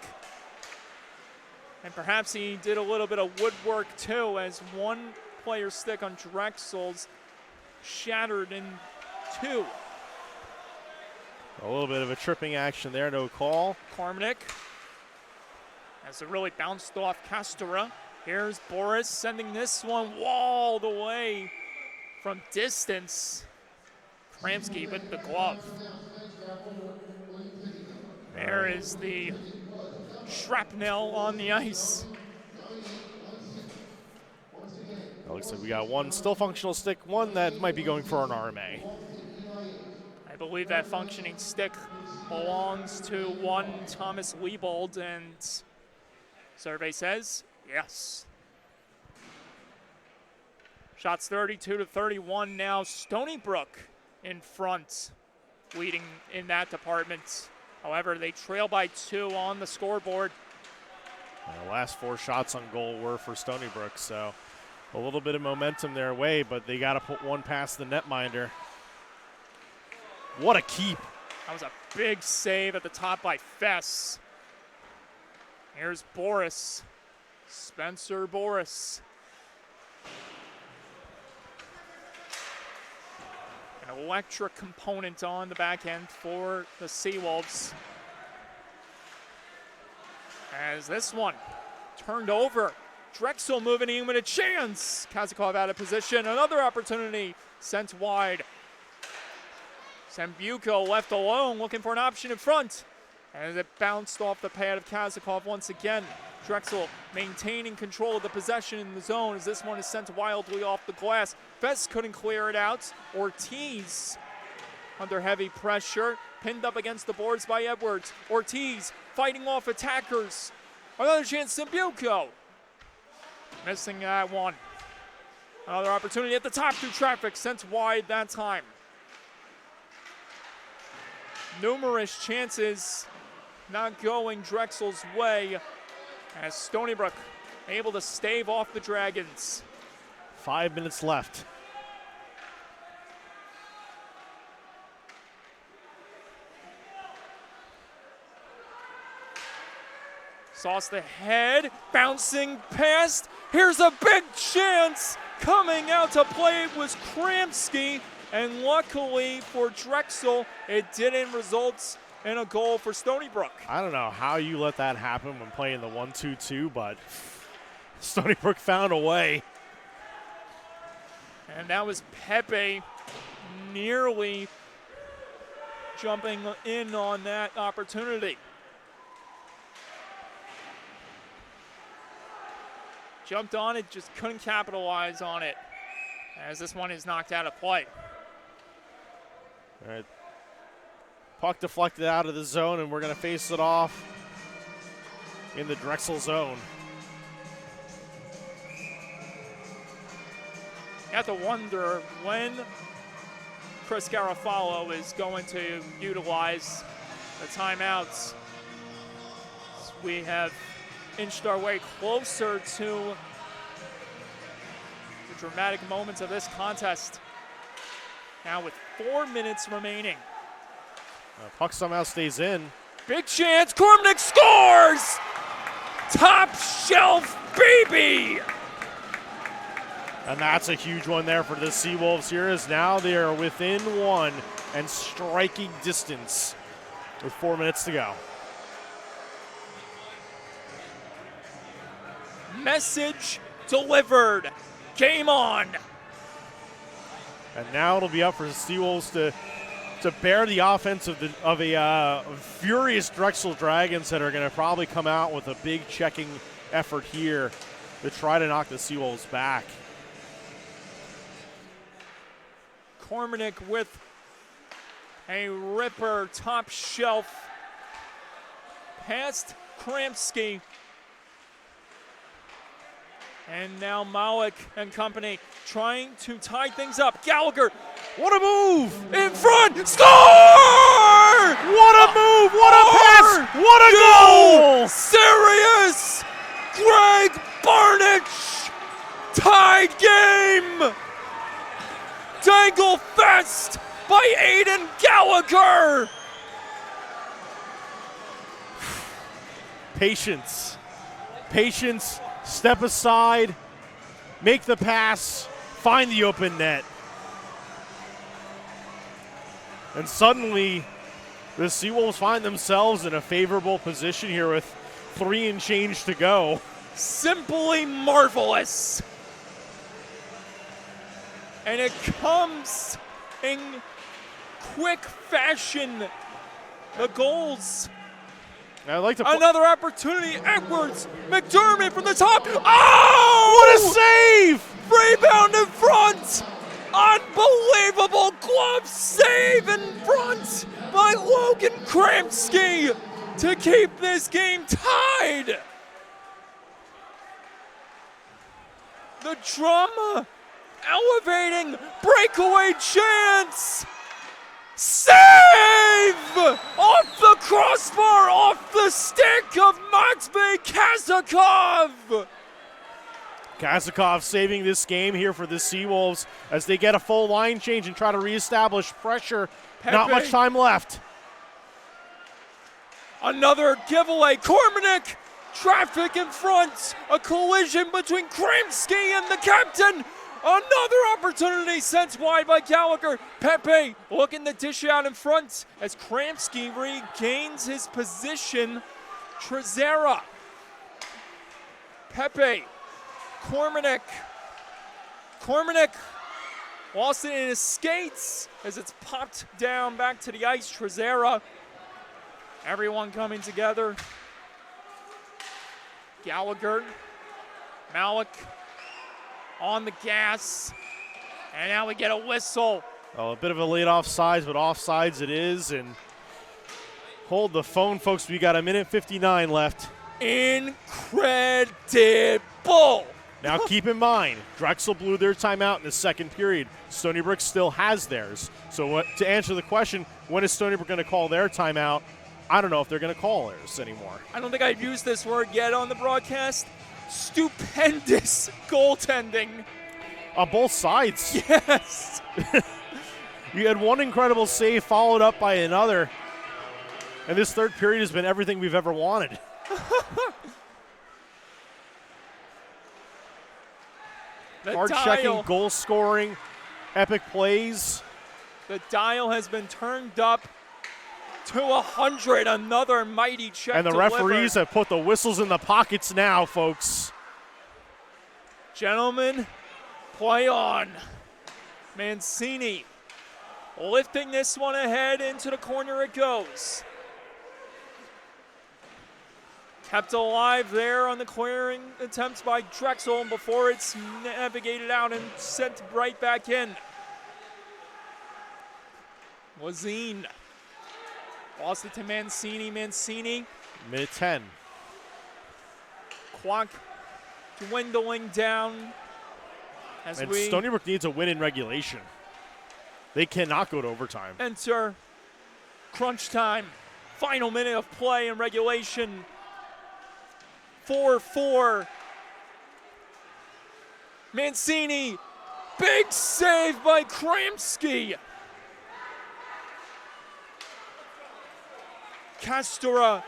And perhaps he did a little bit of woodwork too, as one player's stick on Drexel's shattered in two. A little bit of a tripping action there, no call. Karmanick as it really bounced off Castora. Here's Boris sending this one all the way from distance. Kramsky with the glove. There is the shrapnel on the ice. It looks like we got one still functional stick, one that might be going for an RMA. I believe that functioning stick belongs to one Thomas Leibold, and survey says yes. Shots 32-31 now. Stony Brook in front, leading in that department. However, they trail by 2 on the scoreboard. The last 4 shots on goal were for Stony Brook, so a little bit of momentum their way, but they got to put one past the netminder. What a keep. That was a big save at the top by Fess. Here's Boris. Spencer Boris. An electric component on the back end for the Seawolves. As this one turned over. Drexel moving in with a chance. Kazakov out of position. Another opportunity sent wide. Sambuco left alone, looking for an option in front. And it bounced off the pad of Kazakov once again. Drexel maintaining control of the possession in the zone as this one is sent wildly off the glass. Fess couldn't clear it out. Ortiz under heavy pressure, pinned up against the boards by Edwards. Ortiz fighting off attackers. Another chance, Sambuco. Missing that one. Another opportunity at the top through traffic, sent wide that time. Numerous chances not going Drexel's way as Stony Brook able to stave off the Dragons. 5 minutes left. Sauce the head, bouncing past. Here's a big chance. Coming out to play was Kramsky, And luckily for Drexel, it didn't result in a goal for Stony Brook. I don't know how you let that happen when playing the 1-2-2, but Stony Brook found a way. And that was Pepe nearly jumping in on that opportunity. Jumped on it, just couldn't capitalize on it, as this one is knocked out of play. All right. Puck deflected out of the zone, and we're going to face it off in the Drexel zone. You have to wonder when Chris Garofalo is going to utilize the timeouts. We have inched our way closer to the dramatic moments of this contest. Now with 4 minutes remaining. Puck somehow stays in. Big chance, Kormnick scores! Top shelf, baby! And that's a huge one there for the Seawolves here, as now they are within one and striking distance with 4 minutes to go. Message delivered. Game on. And now it'll be up for the Seawolves to bear the offense of a furious Drexel Dragons that are going to probably come out with a big checking effort here to try to knock the Seawolves back. Kormnick with a ripper, top shelf, past Kramsky. And now Malik and company trying to tie things up. Gallagher, What a move! in front, score! What a move! What a pass! What a goal! Serious! Greg Barnich! Tied game! Dangle Fest by Aiden Gallagher! Patience. Patience. Step aside. Make the pass. Find the open net. And suddenly, the Seawolves find themselves in a favorable position here with 3 and change to go. Simply marvelous. And it comes in quick fashion. The goals. I'd like to Another opportunity. Edwards, McDermott from the top. Oh! What a save! Rebound in front. Unbelievable glove save in front by Logan Kramsky to keep this game tied. The drama elevating, breakaway chance. Save! Off the crossbar, off the stick of Matvey Kazakov. Kazakov saving this game here for the Seawolves as they get a full line change and try to reestablish pressure. Pepe. Not much time left. Another giveaway. Kormnick, traffic in front. A collision between Kramsky and the captain. Another opportunity sent wide by Gallagher. Pepe looking to dish out in front as Kramsky regains his position. Trezera. Pepe. Kormnick lost it in his skates as it's popped down back to the ice. Trezera. Everyone coming together. Gallagher. Malik on the gas. And now we get a whistle. Oh, a bit of a late offsides, but offsides it is. And hold the phone, folks. We got 1:59 left. Incredible. Now keep in mind, Drexel blew their timeout in the second period. Stony Brook still has theirs. So to answer the question, when is Stony Brook going to call their timeout? I don't know if they're going to call theirs anymore. I don't think I've used this word yet on the broadcast. Stupendous goaltending. On both sides. Yes. You had one incredible save followed up by another. And this third period has been everything we've ever wanted. Hard checking, goal scoring, epic plays. The dial has been turned up to 100. Another mighty check And the delivered. referees have put the whistles in the pockets now, folks. Gentlemen, play on. Mancini lifting this one ahead. Into the corner it goes. Kept alive there on the clearing attempts by Drexel before it's navigated out and sent right back in. Wazine lost it to Mancini. Mancini. Minute 10. Clock dwindling down. As we Stony Brook needs a win in regulation. They cannot go to overtime. enter crunch time. Final minute of play in regulation. 4-4. Mancini. Big save by Kramsky. Castora.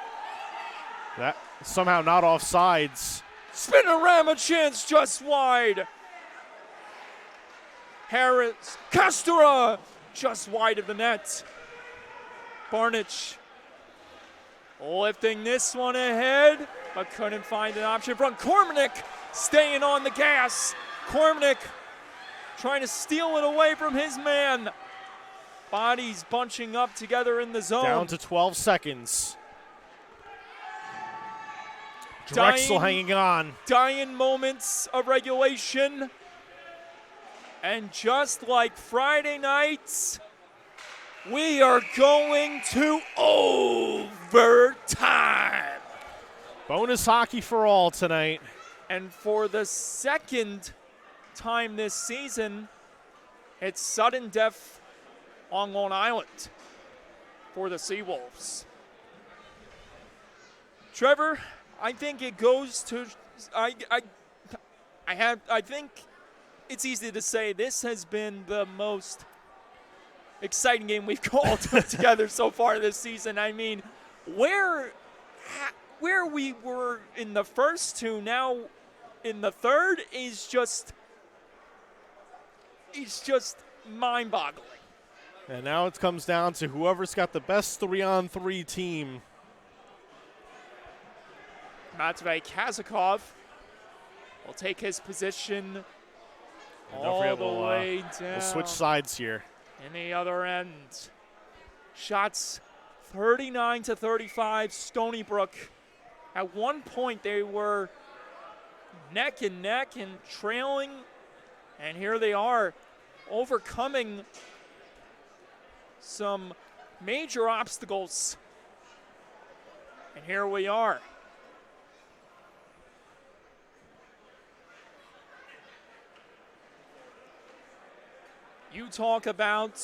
That somehow not offsides. Spinorama chance just wide. Harris. Castora. Just wide of the net. Barnich. Lifting this one ahead, but couldn't find an option from Kormanek. Staying on the gas. Kormanek trying to steal it away from his man. Bodies bunching up together in the zone. Down to 12 seconds. Drexel hanging on. Dying moments of regulation. And just like Friday nights, we are going to overtime. Bonus hockey for all tonight. And for the second time this season, it's sudden death on Long Island for the Seawolves. Trevor, I think it goes to I think it's easy to say this has been the most exciting game we've called together so far this season. I mean, where we were in the first two, now in the third is just mind-boggling. And now it comes down to whoever's got the best 3-on-3 team. Matvey Kazakov will take his position all the way down. We'll switch sides here. In the other end. Shots 39-35, Stony Brook. At one point they were neck and neck and trailing, and here they are overcoming some major obstacles. And here we are. You talk about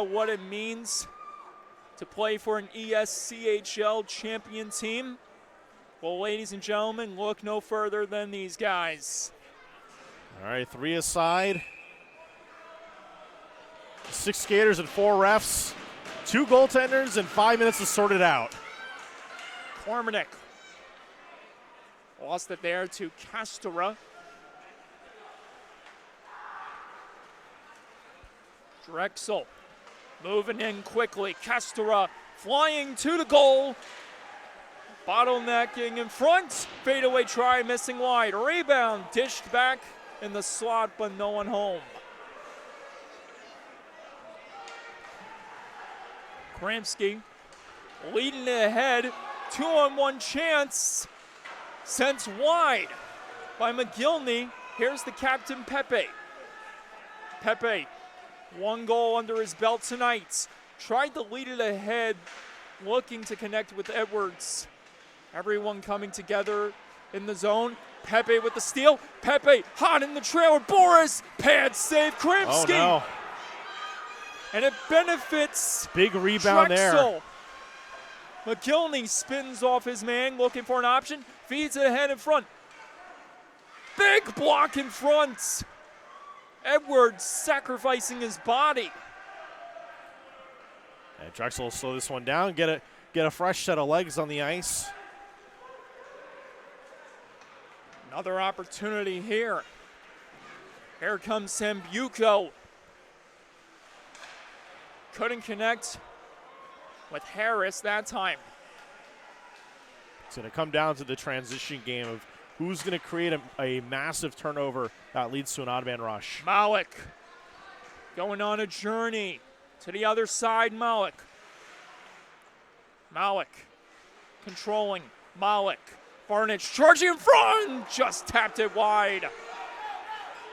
what it means to play for an ESCHL champion team. Well, ladies and gentlemen, look no further than these guys. All right, 3 aside. 6 skaters and 4 refs. 2 goaltenders and 5 minutes to sort it out. Kormanek lost it there to Castora. Drexel moving in quickly. Castora flying to the goal. Bottlenecking in front. Fadeaway try, missing wide. Rebound dished back in the slot, but no one home. Kramsky leading it ahead. 2-on-1 chance. Sent wide by McGillney. Here's the captain, Pepe. Pepe, 1 goal under his belt tonight. Tried to lead it ahead, looking to connect with Edwards. Everyone coming together in the zone. Pepe with the steal. Pepe hot in the trailer. Boris, pad save, Kramsky. Oh, no. And it benefits Big rebound Drexel. There. McGillney spins off his man, looking for an option. Feeds it ahead in front. Big block in front. Edwards sacrificing his body. And Drexel will slow this one down, get a fresh set of legs on the ice. Another opportunity here. Here comes Sambuco. Couldn't connect with Harris that time. It's going to come down to the transition game of who's going to create a massive turnover that leads to an odd man rush. Malik going on a journey to the other side. Malik controlling. Malik. Barnage charging in front. Just tapped it wide.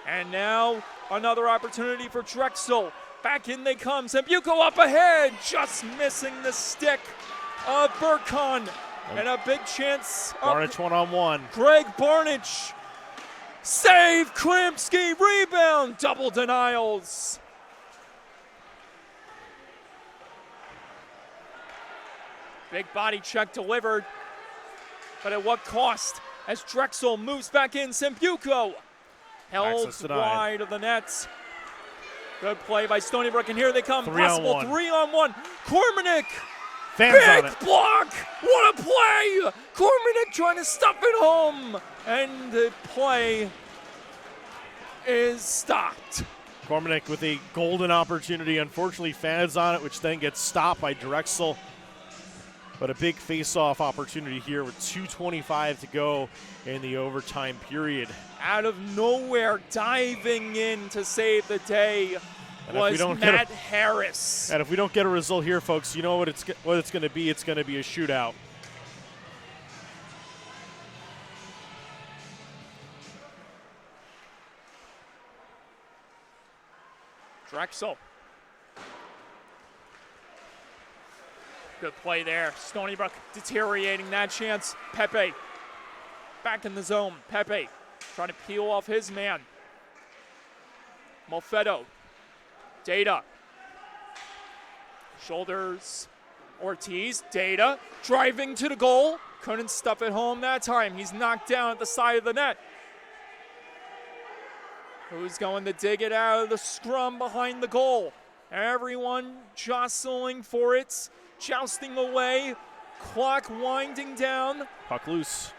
And now another opportunity for Drexel. Back in they come. Sambuco up ahead. Just missing the stick of Burkhan. And a big chance. Barnage one-on-one. Greg Barnage. Save. Krimsky. Rebound. Double denials. Big body check delivered. But at what cost? As Drexel moves back in. Sambuco held wide of the nets. Good play by Stony Brook, and here they come. Possible 3-on-1. Cormanick. Fans big on it. block. What a play. Cormanick trying to stuff it home. And the play is stopped. Cormanick with a golden opportunity. Unfortunately, fans on it, which then gets stopped by Drexel. But a big face-off opportunity here with 2:25 to go in the overtime period. Out of nowhere, diving in to save the day was Matt Harris. And if we don't get a result here, folks, you know what it's going to be. It's going to be a shootout. Drexel. Good play there. Stony Brook deteriorating that chance. Pepe back in the zone. Pepe trying to peel off his man. Molfetto. Data. Shoulders. Ortiz. Data. Driving to the goal. Couldn't stuff it home that time. He's knocked down at the side of the net. Who's going to dig it out of the scrum behind the goal? Everyone jostling for it. Jousting away. Clock winding down. Puck loose.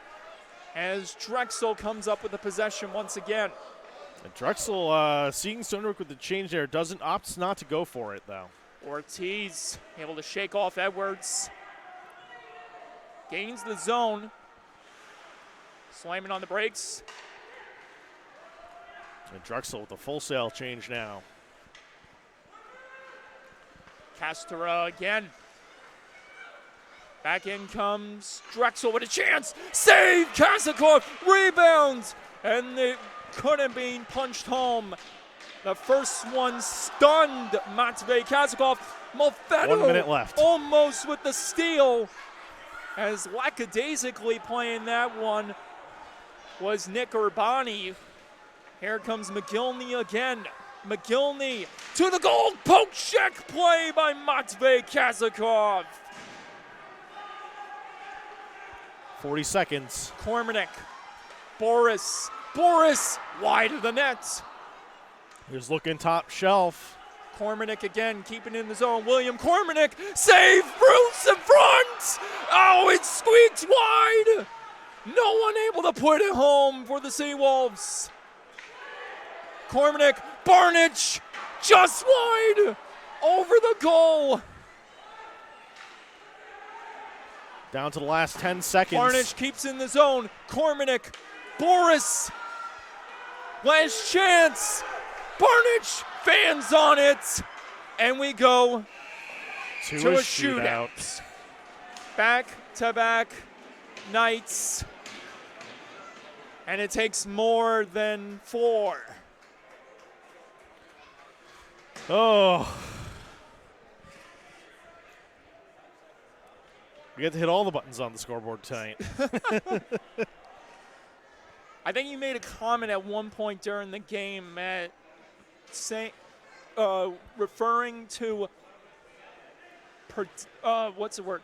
As Drexel comes up with the possession once again. And Drexel, seeing Stony Brook with the change there, opts not to go for it, though. Ortiz able to shake off Edwards. Gains the zone. Slamming on the brakes. And Drexel with the full sail change now. Castora again. Back in comes Drexel with a chance. Save! Kazakov rebounds! And it couldn't be punched home. The first one stunned Matvey Kazakov. Molfetto 1 minute left. Almost with the steal. As lackadaisically playing that one was Nick Urbani. Here comes McGillney again. McGillney to the goal. Poke check play by Matvey Kazakov. 40 seconds. Cormanick. Boris wide of the net. Here's looking top shelf. Cormanick again, keeping in the zone. William Cormanick, save, Bruce in front! Oh, it squeaked wide! No one able to put it home for the Seawolves. Cormanick, Barnage, just wide, over the goal. Down to the last 10 seconds. Barnage keeps in the zone. Cormanick, Boris, last chance. Barnage, fans on it. And we go to a shootout. Back-to-back nights. And it takes more than 4. Oh. We get to hit all the buttons on the scoreboard tonight. I think you made a comment at one point during the game at referring to what's the word?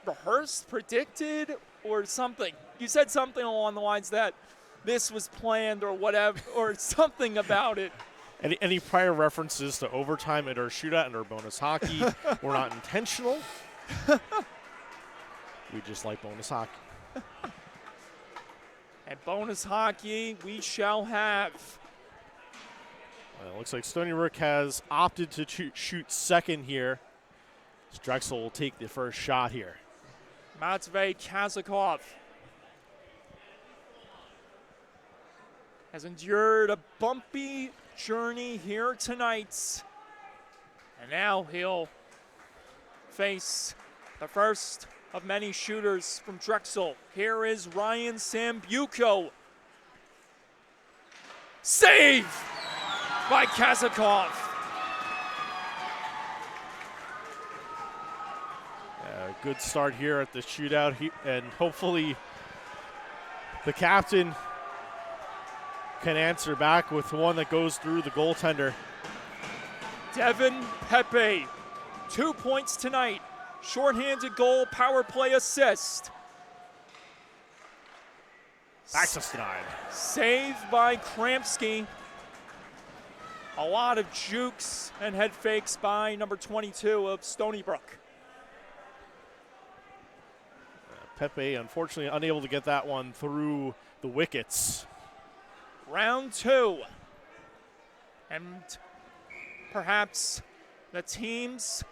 Rehearsed, predicted, or something. You said something along the lines that this was planned or whatever, or something about it. Any prior references to overtime and or shootout and or bonus hockey were not intentional. We just like bonus hockey. And bonus hockey we shall have. Well, it looks like Stony Brook has opted to shoot second here. Drexel will take the first shot here. Matvey Kazakov has endured a bumpy journey here tonight. And now he'll face the first of many shooters from Drexel. Here is Ryan Sambuco. Save by Kazakov. Good start here at the shootout, and hopefully the captain can answer back with one that goes through the goaltender. Devin Pepe, 2 points tonight. Shorthanded goal, power play assist. Access denied. Save by Kramsky. A lot of jukes and head fakes by number 22 of Stony Brook. Pepe, unfortunately, unable to get that one through the wickets. Round 2. And perhaps the team's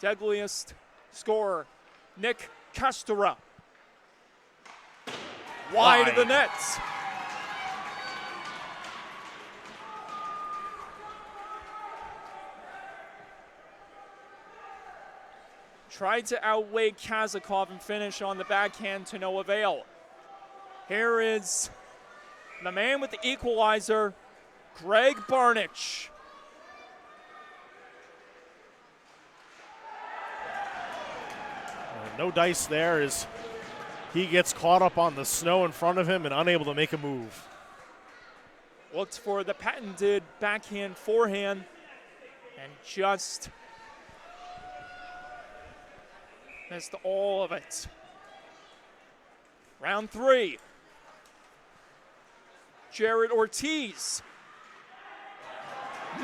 deadliest scorer, Nick Castora. Wide of the net. Tried to outweigh Kazakov and finish on the backhand to no avail. Here is the man with the equalizer, Greg Barnich. No dice there as he gets caught up on the snow in front of him and unable to make a move. Looked for the patented backhand forehand and just missed all of it. Round 3. Jared Ortiz.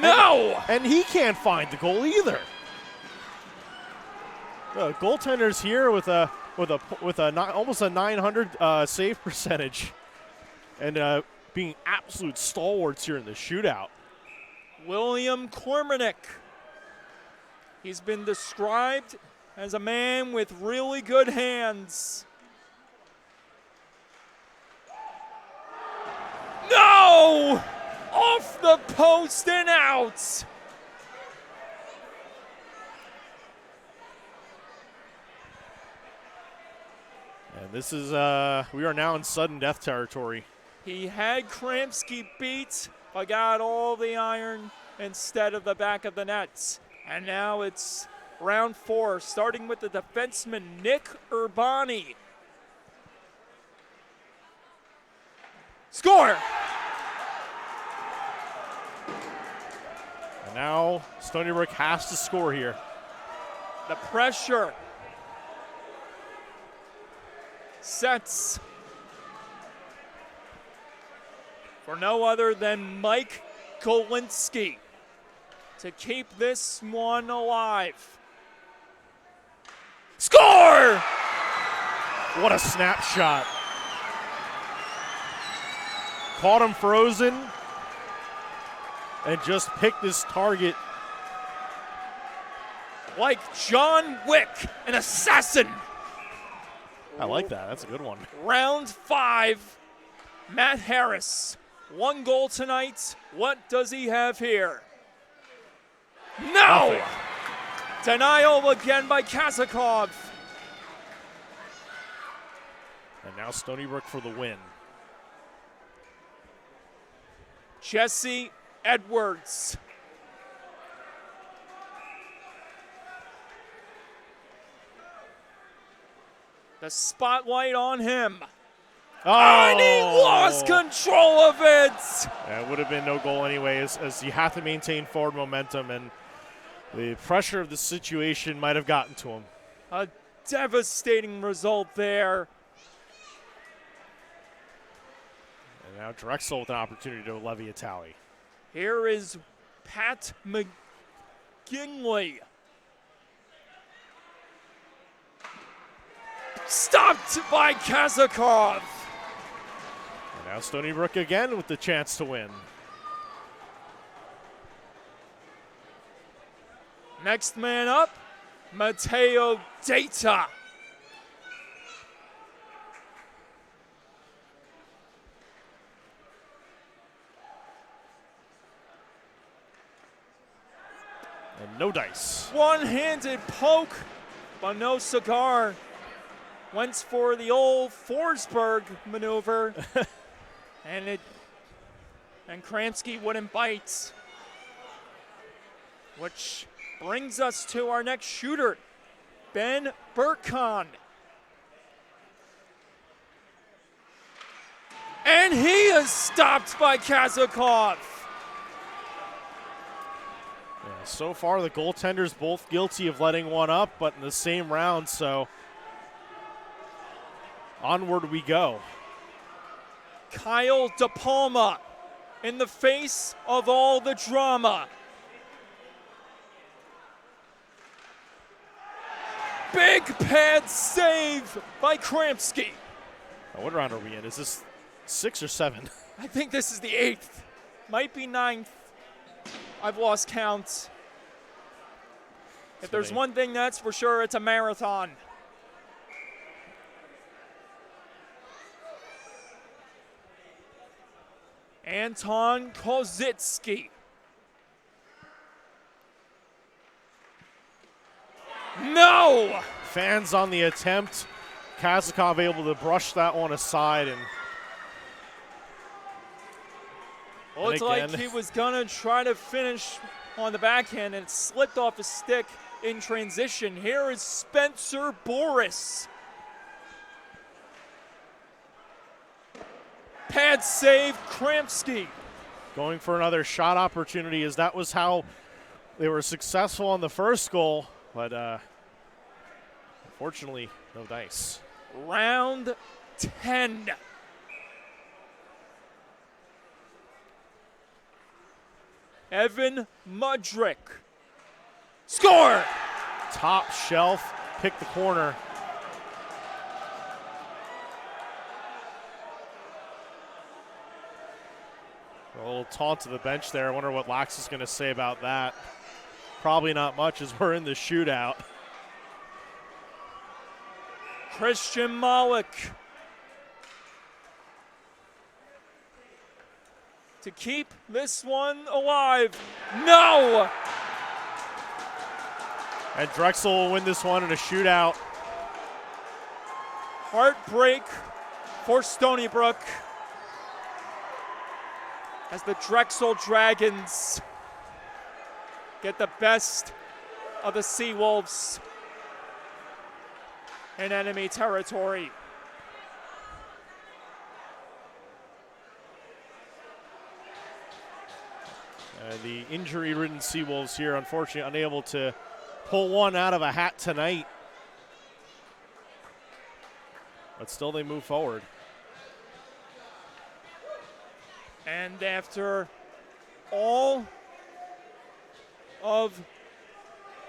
No! And he can't find the goal either. Goaltenders here with almost a 900 save percentage, and being absolute stalwarts here in the shootout. William Kormanek. He's been described as a man with really good hands. No! Off the post and out. And this is, we are now in sudden death territory. He had Kramsky beat, but got all the iron instead of the back of the nets. And now it's round 4, starting with the defenseman, Nick Urbani. Score! And now Stony Brook has to score here. The pressure sets for no other than Mike Golinsky to keep this one alive. Score! What a snapshot. Caught him frozen and just picked his target. Like John Wick, an assassin. I like that. That's a good one. Round 5, Matt Harris. 1 goal tonight. What does he have here? No! Nothing. Denial again by Kazakov. And now Stony Brook for the win. Jesse Edwards. The spotlight on him. Oh! And he lost control of it. Yeah, it would have been no goal anyways, as you have to maintain forward momentum, and the pressure of the situation might have gotten to him. A devastating result there. And now Drexel with an opportunity to levy a tally. Here is Pat McGinley. Stopped by Kazakov. And now Stony Brook again with the chance to win. Next man up, Mateo Data. And no dice. One-handed poke, but no cigar. Went for the old Forsberg maneuver, and Kramsky wouldn't bite. Which brings us to our next shooter, Ben Burkhan. And he is stopped by Kazakov. Yeah, so far, the goaltenders both guilty of letting one up, but in the same round, so onward we go. Kyle DePalma in the face of all the drama. Big pad save by Kramsky. Oh, what round are we in? Is this 6 or 7? I think this is the 8th. Might be 9th. I've lost count. If there's one thing that's for sure, it's a marathon. Anton Kozitsky. No! Fans on the attempt. Kazakov able to brush that one aside. And Looked like he was going to try to finish on the backhand, and it slipped off his stick in transition. Here is Spencer Boris. Pad save, Kramsky. Going for another shot opportunity, as that was how they were successful on the first goal. But unfortunately, no dice. Round 10. Evan Mudrick. Score! Top shelf, pick the corner. A little taunt to the bench there. I wonder what Lax is going to say about that. Probably not much, as we're in the shootout. Christian Malik to keep this one alive. No! And Drexel will win this one in a shootout. Heartbreak for Stony Brook as the Drexel Dragons get the best of the Seawolves in enemy territory. The injury-ridden Seawolves here, unfortunately, unable to pull one out of a hat tonight. But still they move forward. And after all of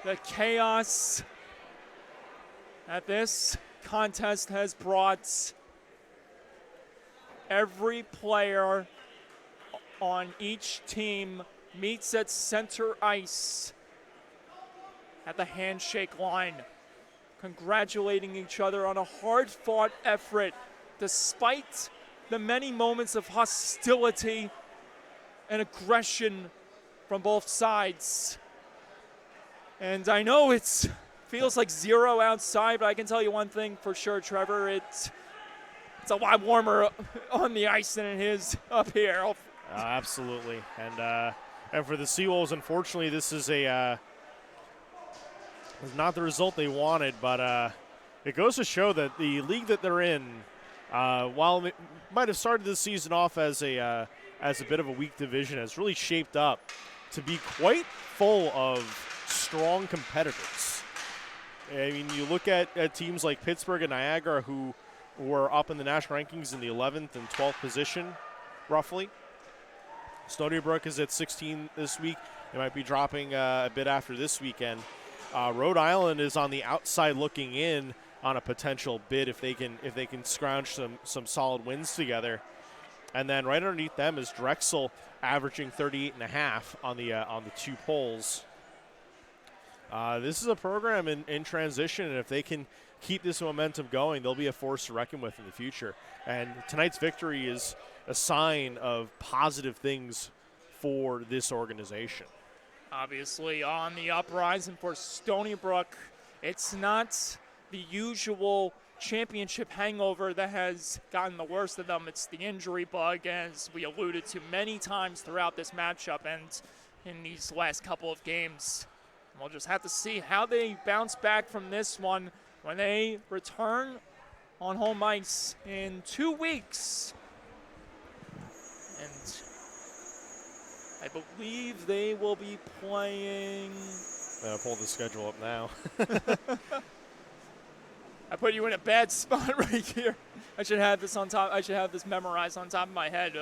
the chaos that this contest has brought, every player on each team meets at center ice at the handshake line, congratulating each other on a hard-fought effort despite the many moments of hostility and aggression from both sides. And I know it feels like zero outside, but I can tell you one thing for sure, Trevor, it's a lot warmer on the ice than it is up here. Absolutely. And for the Seawolves, unfortunately, this is not the result they wanted, but it goes to show that the league that they're in, while it might have started this season off as a bit of a weak division, has really shaped up to be quite full of strong competitors. I mean, you look at teams like Pittsburgh and Niagara, who were up in the national rankings in the 11th and 12th position, roughly. Stony Brook is at 16 this week. They might be dropping a bit after this weekend. Rhode Island is on the outside looking in on a potential bid if they can scrounge some solid wins together. And then right underneath them is Drexel, averaging 38.5 on the 2 polls. This is a program in transition, and if they can keep this momentum going, they'll be a force to reckon with in the future. And tonight's victory is a sign of positive things for this organization. Obviously on the uprising for Stony Brook. It's not the usual championship hangover that has gotten the worst of them. It's the injury bug, as we alluded to many times throughout this matchup and in these last couple of games. We'll just have to see how they bounce back from this one when they return on home ice in 2 weeks. And I believe they will be playing. I'm going to pull the schedule up now. I put you in a bad spot right here. I should have this on top. I should have this memorized on top of my head.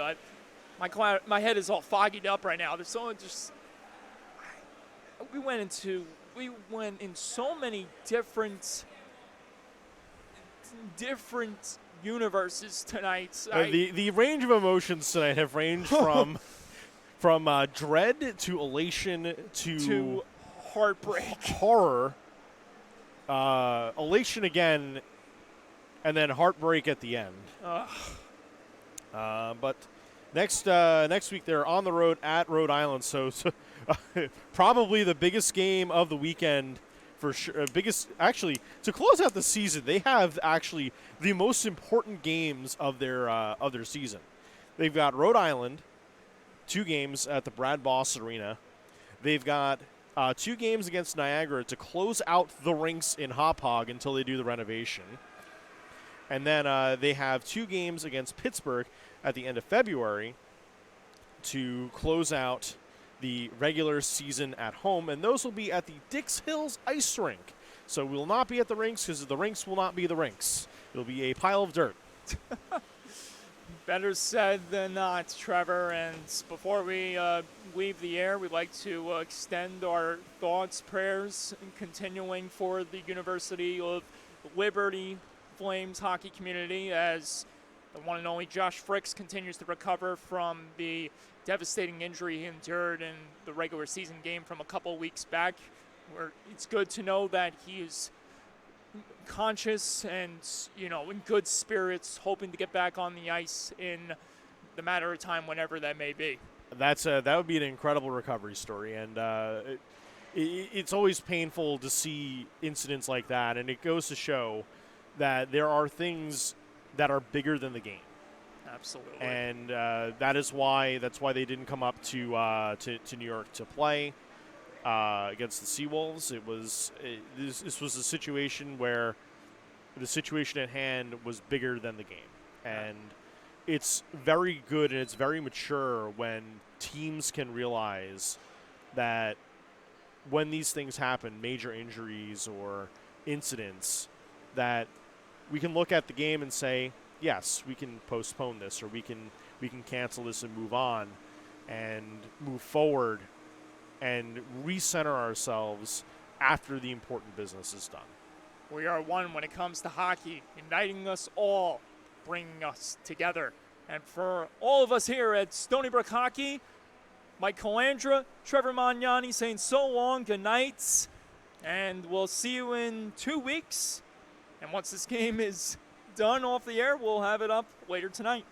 My head is all foggied up right now. There's so just. We went in so many different universes tonight. The range of emotions tonight have ranged from dread to elation to heartbreak, horror, elation again, and then heartbreak at the end. But next week they're on the road at Rhode Island, so probably the biggest game of the weekend for sure. Actually, to close out the season, they have actually the most important games of their season. They've got Rhode Island, 2 games at the Brad Boss Arena. They've got 2 games against Niagara to close out the rinks in Hop Hog until they do the renovation. And then they have 2 games against Pittsburgh at the end of February to close out the regular season at home, and those will be at the Dix Hills Ice Rink. So we will not be at the rinks because the rinks will not be the rinks. It'll be a pile of dirt. Better said than not, Trevor. And before we leave the air, we'd like to extend our thoughts, prayers, and continuing for the University of Liberty Flames hockey community as the one and only Josh Fricks continues to recover from the devastating injury he endured in the regular season game from a couple of weeks back. It's good to know that he is conscious and, in good spirits, hoping to get back on the ice in the matter of time, whenever that may be. That would be an incredible recovery story, and it's always painful to see incidents like that, and it goes to show that there are things that are bigger than the game. Absolutely. And that's why they didn't come up to New York to play against the Seawolves. This was a situation where the situation at hand was bigger than the game, and it's very good and it's very mature when teams can realize that when these things happen, major injuries or incidents, that we can look at the game and say, yes, we can postpone this, or we can cancel this and move on and move forward and recenter ourselves after the important business is done. We are one when it comes to hockey, uniting us all, bringing us together. And for all of us here at Stony Brook Hockey, Mike Calandra, Trevor Magnani saying so long, good night, and we'll see you in 2 weeks. And once this game is done off the air, we'll have it up later tonight.